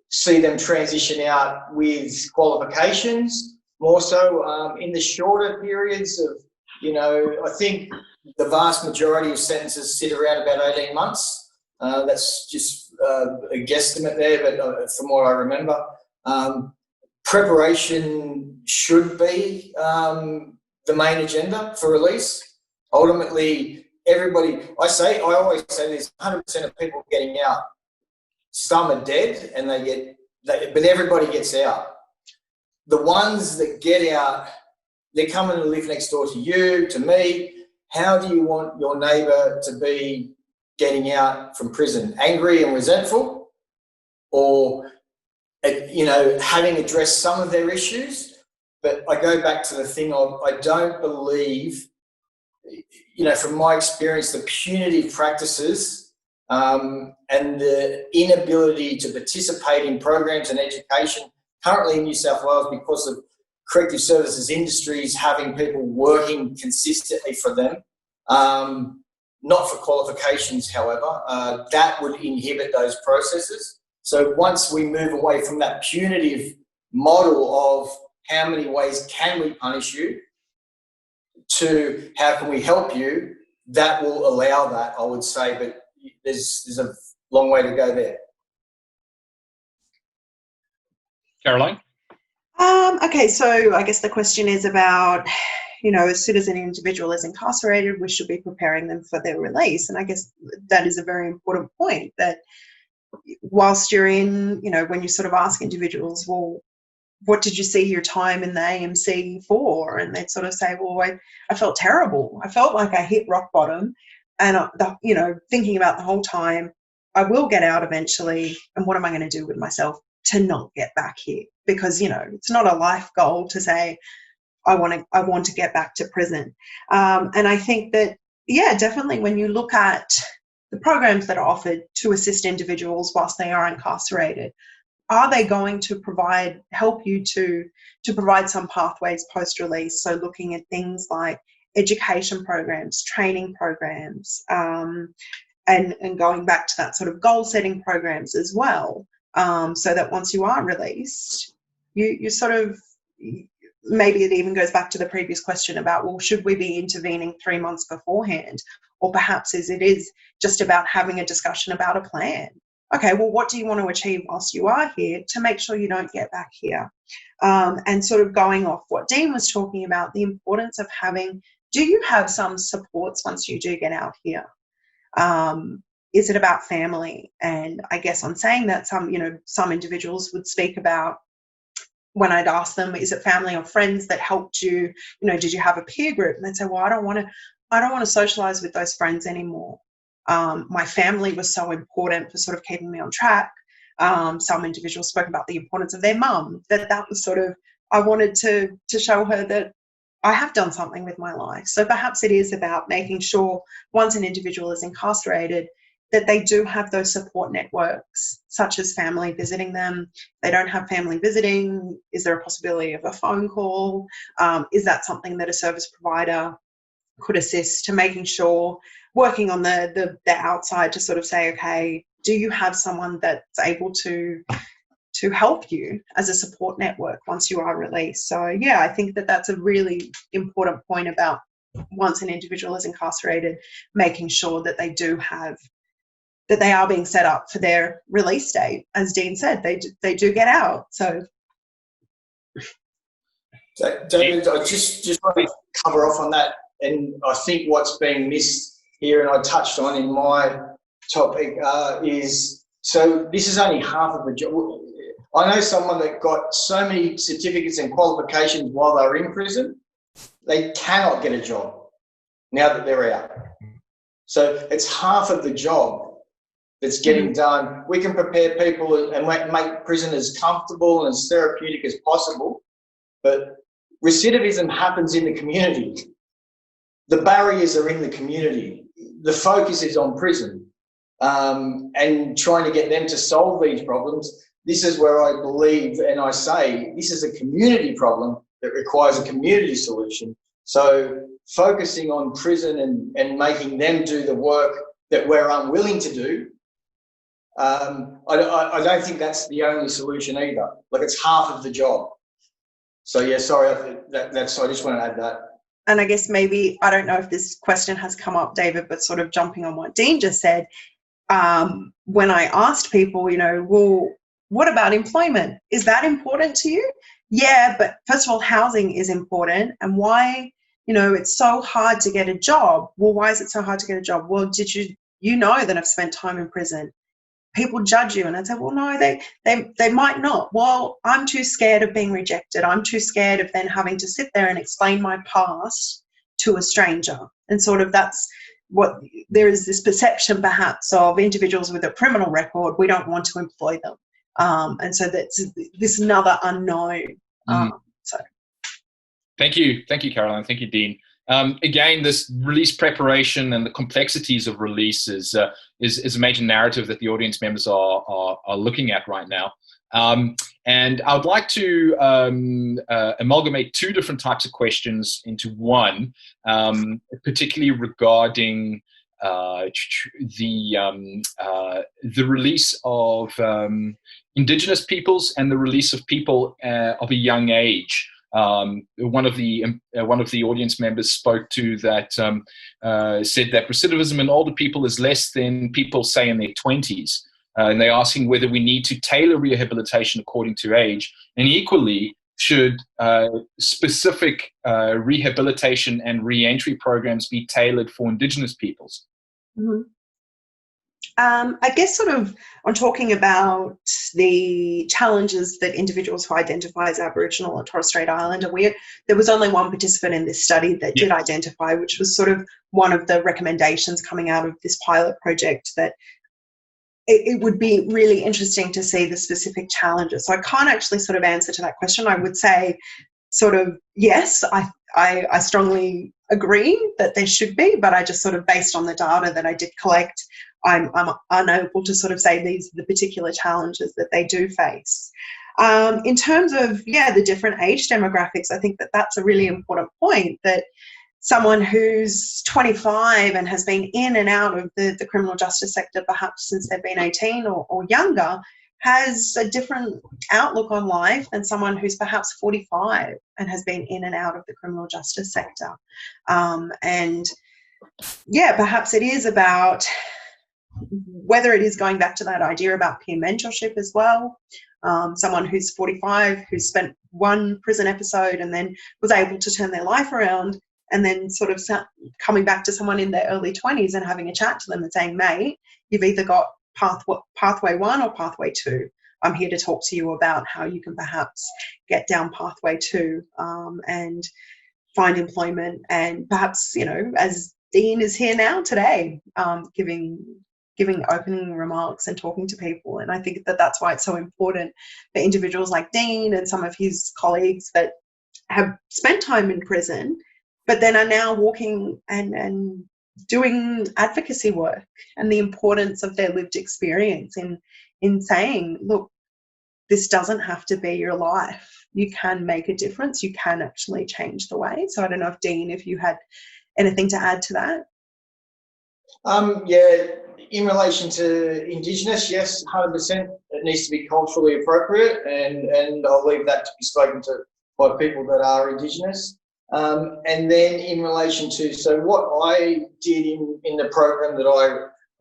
see them transition out with qualifications, more so in the shorter periods of, you know, I think the vast majority of sentences sit around about 18 months. That's just a guesstimate there, but from what I remember. Preparation should be the main agenda for release. Ultimately, everybody, I always say this, 100% of people getting out, some are dead and but everybody gets out. The ones that get out, they're coming to live next door to you, to me. How do you want your neighbour to be getting out from prison? Angry and resentful? Or, you know, having addressed some of their issues? But I go back to the thing of, I don't believe, you know, from my experience, the punitive practices and the inability to participate in programs and education currently in New South Wales because of corrective services industries having people working consistently for them, not for qualifications, however, that would inhibit those processes. So once we move away from that punitive model of how many ways can we punish you to how can we help you, that will allow that, I would say, but there's a long way to go there. Caroline? Okay, so I guess the question is about, as soon as an individual is incarcerated, we should be preparing them for their release. And I guess that is a very important point, that whilst you're in, when you sort of ask individuals, well, what did you see your time in the AMC for? And they'd sort of say, well, I felt terrible. I felt like I hit rock bottom. And, thinking about the whole time, I will get out eventually. And what am I going to do with myself to not get back here? Because, it's not a life goal to say, I want to get back to prison. And I think that, definitely when you look at the programs that are offered to assist individuals whilst they are incarcerated, are they going to help you to provide some pathways post-release? So looking at things like education programs, training programs, and going back to that sort of goal-setting programs as well, so that once you are released, you sort of, maybe it even goes back to the previous question about, well, should we be intervening 3 months beforehand? Or perhaps it is just about having a discussion about a plan. Okay, well, what do you want to achieve whilst you are here to make sure you don't get back here? And sort of going off what Dean was talking about, the importance of do you have some supports once you do get out here? Is it about family? And I guess on saying that, some individuals would speak about, when I'd ask them, is it family or friends that helped you? Did you have a peer group? And they'd say, well, I don't want to socialize with those friends anymore. My family was so important for sort of keeping me on track. Some individuals spoke about the importance of their mum, that was sort of, I wanted to show her that I have done something with my life. So perhaps it is about making sure once an individual is incarcerated, that they do have those support networks, such as family visiting them. They don't have family visiting. Is there a possibility of a phone call? Is that something that a service provider could assist to making sure, working on the outside to sort of say, okay, do you have someone that's able to help you as a support network once you are released? So, I think that's a really important point about once an individual is incarcerated, making sure that they are being set up for their release date. As Dean said, they do get out. So, David, I just want to cover off on that. And I think what's being missed here, and I touched on in my topic, is, so this is only half of the job. I know someone that got so many certificates and qualifications while they were in prison, they cannot get a job now that they're out. So it's half of the job that's getting done. We can prepare people and make prisoners comfortable and as therapeutic as possible, but recidivism happens in the community. The barriers are in the community. The focus is on prison, and trying to get them to solve these problems. This is where I believe, and I say, this is a community problem that requires a community solution. So focusing on prison and making them do the work that we're unwilling to do, I don't think that's the only solution either. Like, it's half of the job. So sorry, I just want to add that. And I guess maybe, I don't know if this question has come up, David, but sort of jumping on what Dean just said, when I asked people, well, what about employment? Is that important to you? Yeah, but first of all, housing is important. And why, it's so hard to get a job. Well, why is it so hard to get a job? Well, did you know that I've spent time in prison? People judge you, and I'd say, well, no, they might not. Well, I'm too scared of being rejected. I'm too scared of then having to sit there and explain my past to a stranger. And sort of that's what, there is this perception perhaps of individuals with a criminal record, we don't want to employ them. And so that's this another unknown. So. Thank you, Caroline. Thank you, Dean. Again, this release preparation and the complexities of release is a major narrative that the audience members are looking at right now. And I would like to amalgamate two different types of questions into one, particularly regarding the release of Indigenous peoples and the release of people of a young age. One of the audience members spoke to that, said that recidivism in older people is less than people, say, in their 20s. And they're asking whether we need to tailor rehabilitation according to age, and equally should specific rehabilitation and re-entry programs be tailored for Indigenous peoples. Mm-hmm. I guess sort of on talking about the challenges that individuals who identify as Aboriginal or Torres Strait Islander, there was only one participant in this study that did identify, which was sort of one of the recommendations coming out of this pilot project, that it would be really interesting to see the specific challenges. So I can't actually sort of answer to that question. I would say sort of, yes, I strongly agree that there should be, but I just sort of, based on the data that I did collect, I'm unable to sort of say these are the particular challenges that they do face. In terms of, the different age demographics, I think that that's a really important point, that someone who's 25 and has been in and out of the criminal justice sector perhaps since they've been 18 or younger has a different outlook on life than someone who's perhaps 45 and has been in and out of the criminal justice sector. Perhaps it is about whether it is going back to that idea about peer mentorship as well. Someone who's 45, who's spent one prison episode and then was able to turn their life around, and then sort of coming back to someone in their early 20s and having a chat to them and saying, mate, you've either got pathway 1 or pathway 2. I'm here to talk to you about how you can perhaps get down pathway 2 and find employment, and perhaps, as Dean is here now today, giving opening remarks and talking to people. And I think that that's why it's so important for individuals like Dean and some of his colleagues that have spent time in prison but then are now walking and doing advocacy work, and the importance of their lived experience in saying, look, this doesn't have to be your life. You can make a difference. You can actually change the way. So I don't know if, Dean, if you had anything to add to that. In relation to Indigenous, yes, 100%. It needs to be culturally appropriate, and I'll leave that to be spoken to by people that are Indigenous. And then in relation to, so what I did in the program that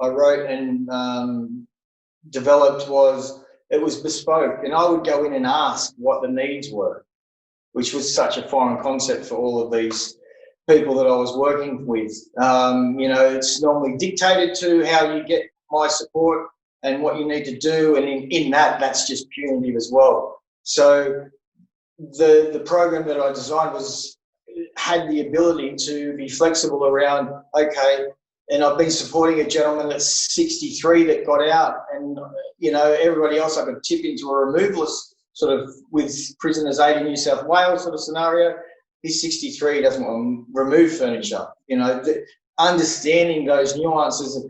I wrote and developed it was bespoke, and I would go in and ask what the needs were, which was such a foreign concept for all of these people that I was working with. It's normally dictated to how you get my support and what you need to do, and in that's just punitive as well. So the program that I designed had the ability to be flexible around, okay, and I've been supporting a gentleman that's 63 that got out, and everybody else I could tip into a removalist sort of with Prisoners Aid in New South Wales sort of scenario. He's 63, doesn't want to remove furniture. Understanding those nuances.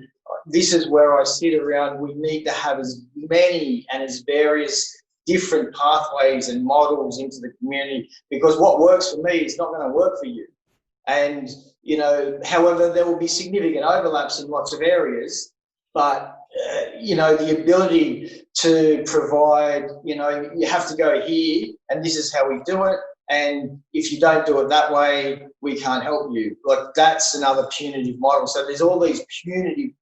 This is where I sit around. We need to have as many and as various different pathways and models into the community, because what works for me is not going to work for you. And, however, there will be significant overlaps in lots of areas, but, the ability to provide, you have to go here and this is how we do it. And if you don't do it that way, we can't help you. Like, that's another punitive model. So there's all these punitive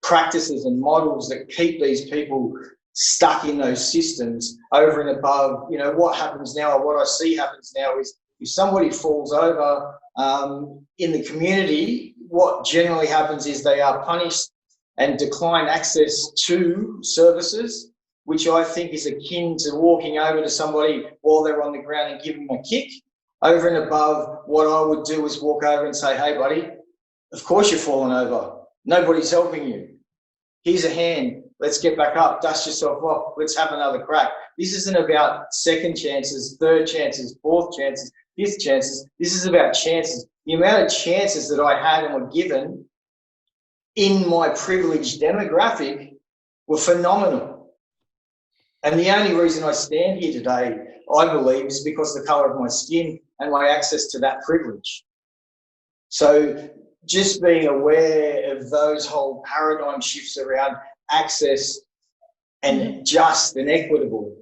practices and models that keep these people stuck in those systems over and above. What happens now, or what I see happens now, is if somebody falls over in the community, what generally happens is they are punished and decline access to services, which I think is akin to walking over to somebody while they're on the ground and giving them a kick. Over and above, what I would do is walk over and say, hey, buddy, of course you're falling over. Nobody's helping you. Here's a hand. Let's get back up, dust yourself off, let's have another crack. This isn't about second chances, third chances, fourth chances, fifth chances. This is about chances. The amount of chances that I had and were given in my privileged demographic were phenomenal. And the only reason I stand here today, I believe, is because of the colour of my skin and my access to that privilege. So just being aware of those whole paradigm shifts around access and just and equitable.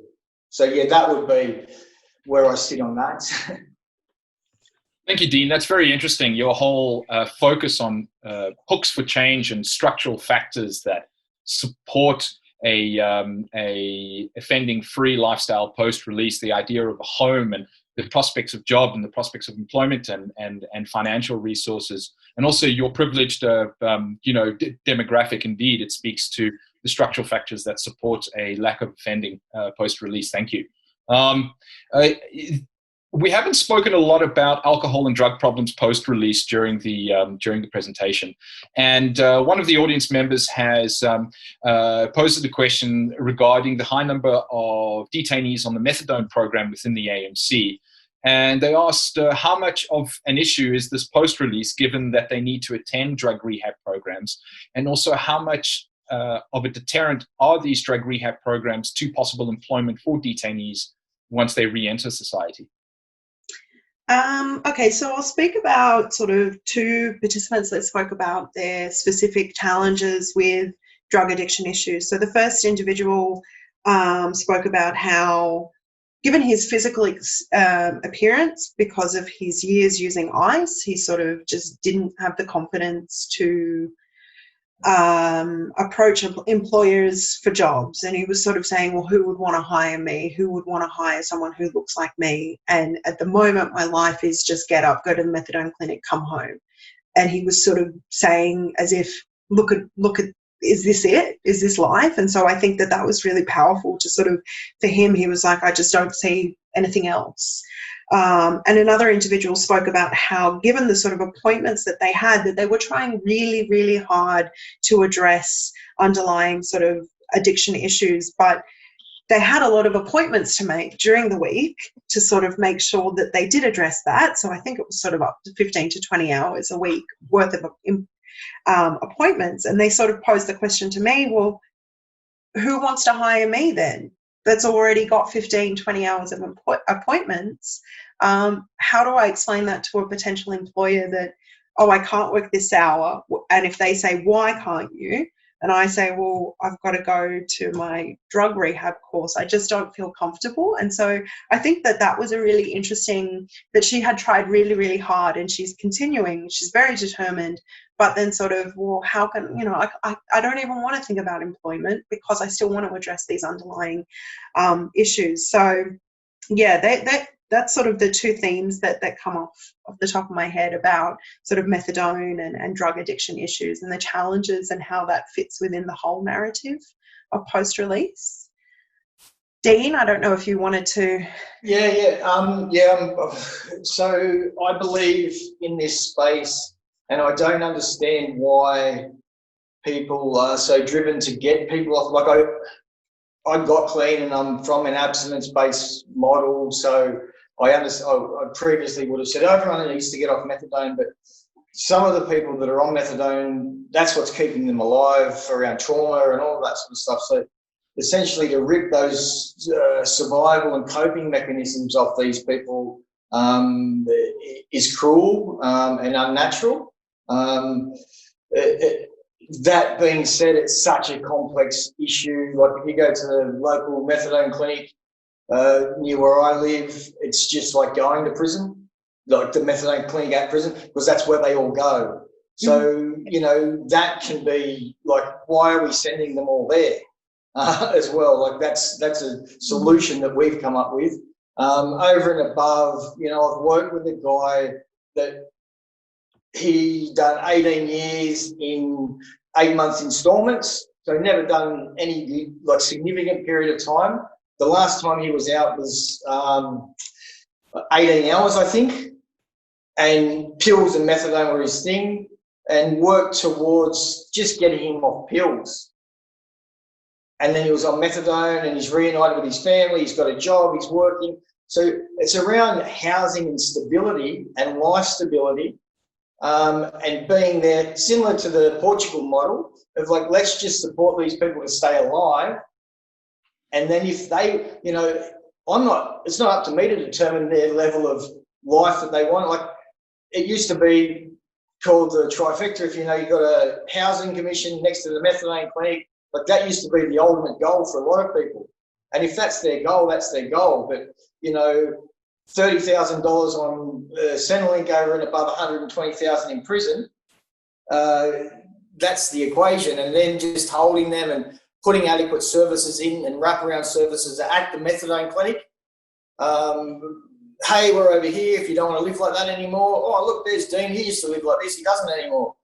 So yeah, that would be where I sit on that. Thank you, Dean. That's very interesting. Your whole focus on hooks for change and structural factors that support a offending-free lifestyle post-release, the idea of a home and the prospects of job and the prospects of employment and financial resources, and also your privileged demographic. Indeed, it speaks to the structural factors that support a lack of offending post-release. Thank you. We haven't spoken a lot about alcohol and drug problems post-release during the presentation, and one of the audience members has posed a question regarding the high number of detainees on the methadone program within the AMC, and they asked how much of an issue is this post-release, given that they need to attend drug rehab programs, and also how much of a deterrent are these drug rehab programs to possible employment for detainees once they re-enter society? Okay, so I'll speak about sort of two participants that spoke about their specific challenges with drug addiction issues. So the first individual spoke about how, given his physical appearance, because of his years using ice, he sort of just didn't have the confidence to approach employers for jobs, and he was sort of saying, well, who would want to hire me? Who would want to hire someone who looks like me? And at the moment, my life is just get up, go to the methadone clinic, come home. And he was sort of saying, as if, look at, is this it? Is this life? And so I think that was really powerful to sort of, for him, he was like, I just don't see anything else. And another individual spoke about how, given the sort of appointments that they had, that they were trying really, really hard to address underlying sort of addiction issues, but they had a lot of appointments to make during the week to sort of make sure that they did address that. So I think it was sort of up to 15 to 20 hours a week worth of appointments. And they sort of posed the question to me, well, who wants to hire me then? That's already got 15, 20 hours of appointments. How do I explain that to a potential employer that, oh, I can't work this hour? And if they say, why can't you? And I say, well, I've got to go to my drug rehab course. I just don't feel comfortable. And so I think that was a really interesting, that she had tried really, really hard, and she's continuing. She's very determined, but then sort of, well, how can, I don't even want to think about employment because I still want to address these underlying issues. So yeah, that's sort of the two themes that come off the top of my head about sort of methadone and drug addiction issues and the challenges and how that fits within the whole narrative of post-release. Dean, I don't know if you wanted to. So I believe in this space, and I don't understand why people are so driven to get people off. Like I got clean, and I'm from an abstinence-based model, so I understand. I previously would have said everyone needs to get off methadone, but some of the people that are on methadone, that's what's keeping them alive around trauma and all that sort of stuff. So essentially, to rip those survival and coping mechanisms off these people is cruel and unnatural. That being said, it's such a complex issue. Like if you go to the local methadone clinic near where I live, it's just like going to prison, like the methadone clinic at prison, because that's where they all go. So, that can be like, why are we sending them all there as well? Like that's a solution that we've come up with. Over and above, I've worked with a guy that he done 18 years in 8 months installments, so never done any like significant period of time. The last time he was out was 18 hours, I think, and pills and methadone were his thing, and worked towards just getting him off pills. And then he was on methadone, and he's reunited with his family, he's got a job, he's working. So it's around housing and stability and life stability, and being there, similar to the Portugal model of like, let's just support these people to stay alive. And then if they, it's not up to me to determine their level of life that they want. Like it used to be, called the trifecta. If you know, you've got a housing commission next to the methadone clinic. Like that used to be the ultimate goal for a lot of people. And if that's their goal, that's their goal. But, you know, $30,000 on Centrelink over and above $120,000 in prison, that's the equation. And then just holding them and putting adequate services in and wraparound services at the methadone clinic. Hey, we're over here if you don't want to live like that anymore. Oh, look, there's Dean. He used to live like this. He doesn't anymore.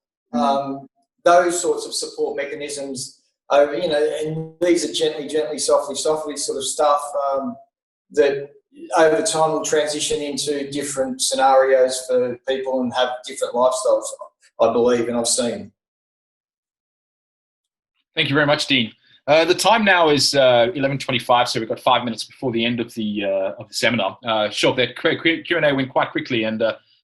Those sorts of support mechanisms over, you know, and these are gently, softly sort of stuff that over time will transition into different scenarios for people and have different lifestyles, I believe, and I've seen. Thank you very much, Dean. The time now is 11:25, so we've got 5 minutes before the end of the seminar. Sure, that Q&A went quite quickly, and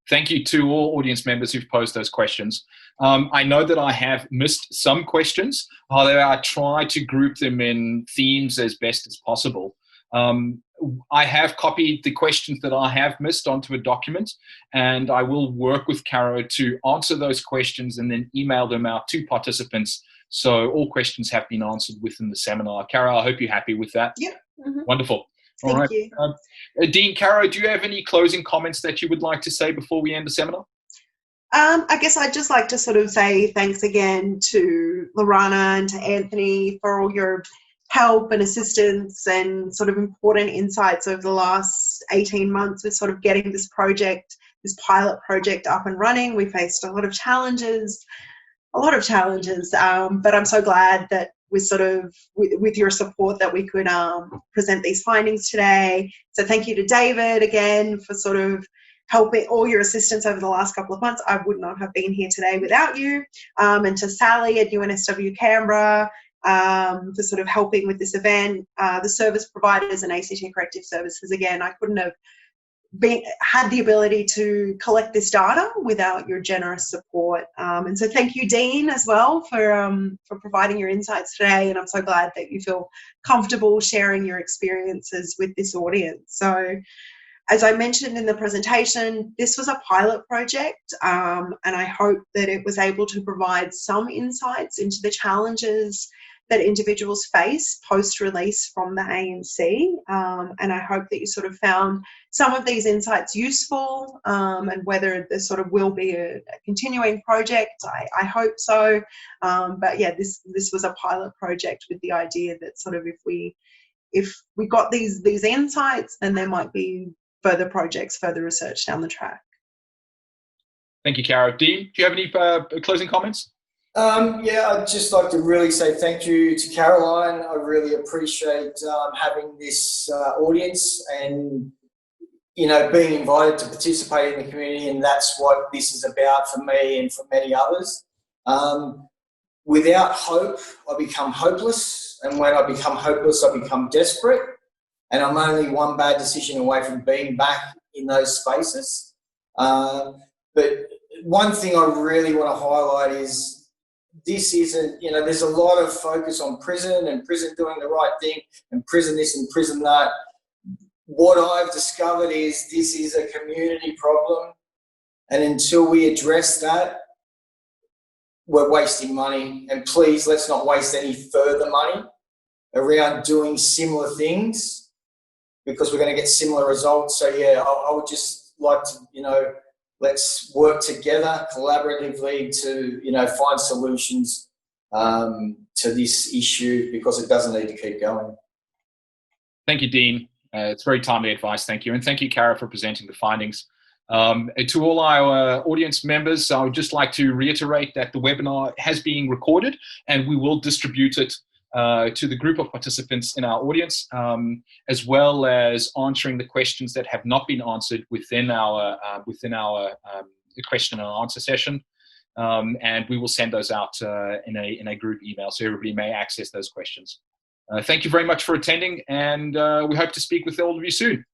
thank you to all audience members who've posed those questions. I know that I have missed some questions, although I try to group them in themes as best as possible. I have copied the questions that I have missed onto a document, and I will work with Caro to answer those questions and then email them out to participants. So all questions have been answered within the seminar. Caro, I hope you're happy with that. Yeah. Wonderful. All Thank right. you. Dean, Caro, do you have any closing comments that you would like to say before we end the seminar? I guess I'd just like to sort of say thanks again to Lorana and to Anthony for all your help and assistance and sort of important insights over the last 18 months with sort of getting this project, this pilot project up and running. We faced a lot of challenges, but I'm so glad that we sort of, with your support, that we could present these findings today. So thank you to David again for sort of helping, all your assistance over the last couple of months. I would not have been here today without you. And to Sally at UNSW Canberra for sort of helping with this event, the service providers and ACT Corrective Services. Again, I couldn't have had the ability to collect this data without your generous support. And so thank you, Dean, as well for providing your insights today. And I'm so glad that you feel comfortable sharing your experiences with this audience. So as I mentioned in the presentation, this was a pilot project, and I hope that it was able to provide some insights into the challenges that individuals face post-release from the AMC, and I hope that you sort of found some of these insights useful, and whether there sort of will be a continuing project, I hope so. But yeah, this was a pilot project with the idea that sort of if we got these insights, then there might be further projects, further research down the track. Thank you, Caro. Dean, do you have any closing comments? Yeah, I'd just like to really say thank you to Caroline. I really appreciate having this audience and, you know, being invited to participate in the community, and that's what this is about for me and for many others. Without hope, I become hopeless, and when I become hopeless, I become desperate, and I'm only one bad decision away from being back in those spaces. But one thing I really want to highlight is this isn't, you know, there's a lot of focus on prison and prison doing the right thing and prison this and prison that. What I've discovered is this is a community problem, and until we address that, we're wasting money. And please, let's not waste any further money around doing similar things, because we're going to get similar results. So yeah, I would just like to, you know, let's work together collaboratively to, you know, find solutions to this issue, because it doesn't need to keep going. Thank you, Dean. It's very timely advice. Thank you. And thank you, Caro, for presenting the findings. To all our audience members, I would just like to reiterate that the webinar has been recorded, and we will distribute it to the group of participants in our audience, as well as answering the questions that have not been answered within our question and answer session. And we will send those out in a group email, so everybody may access those questions. Thank you very much for attending, and we hope to speak with all of you soon.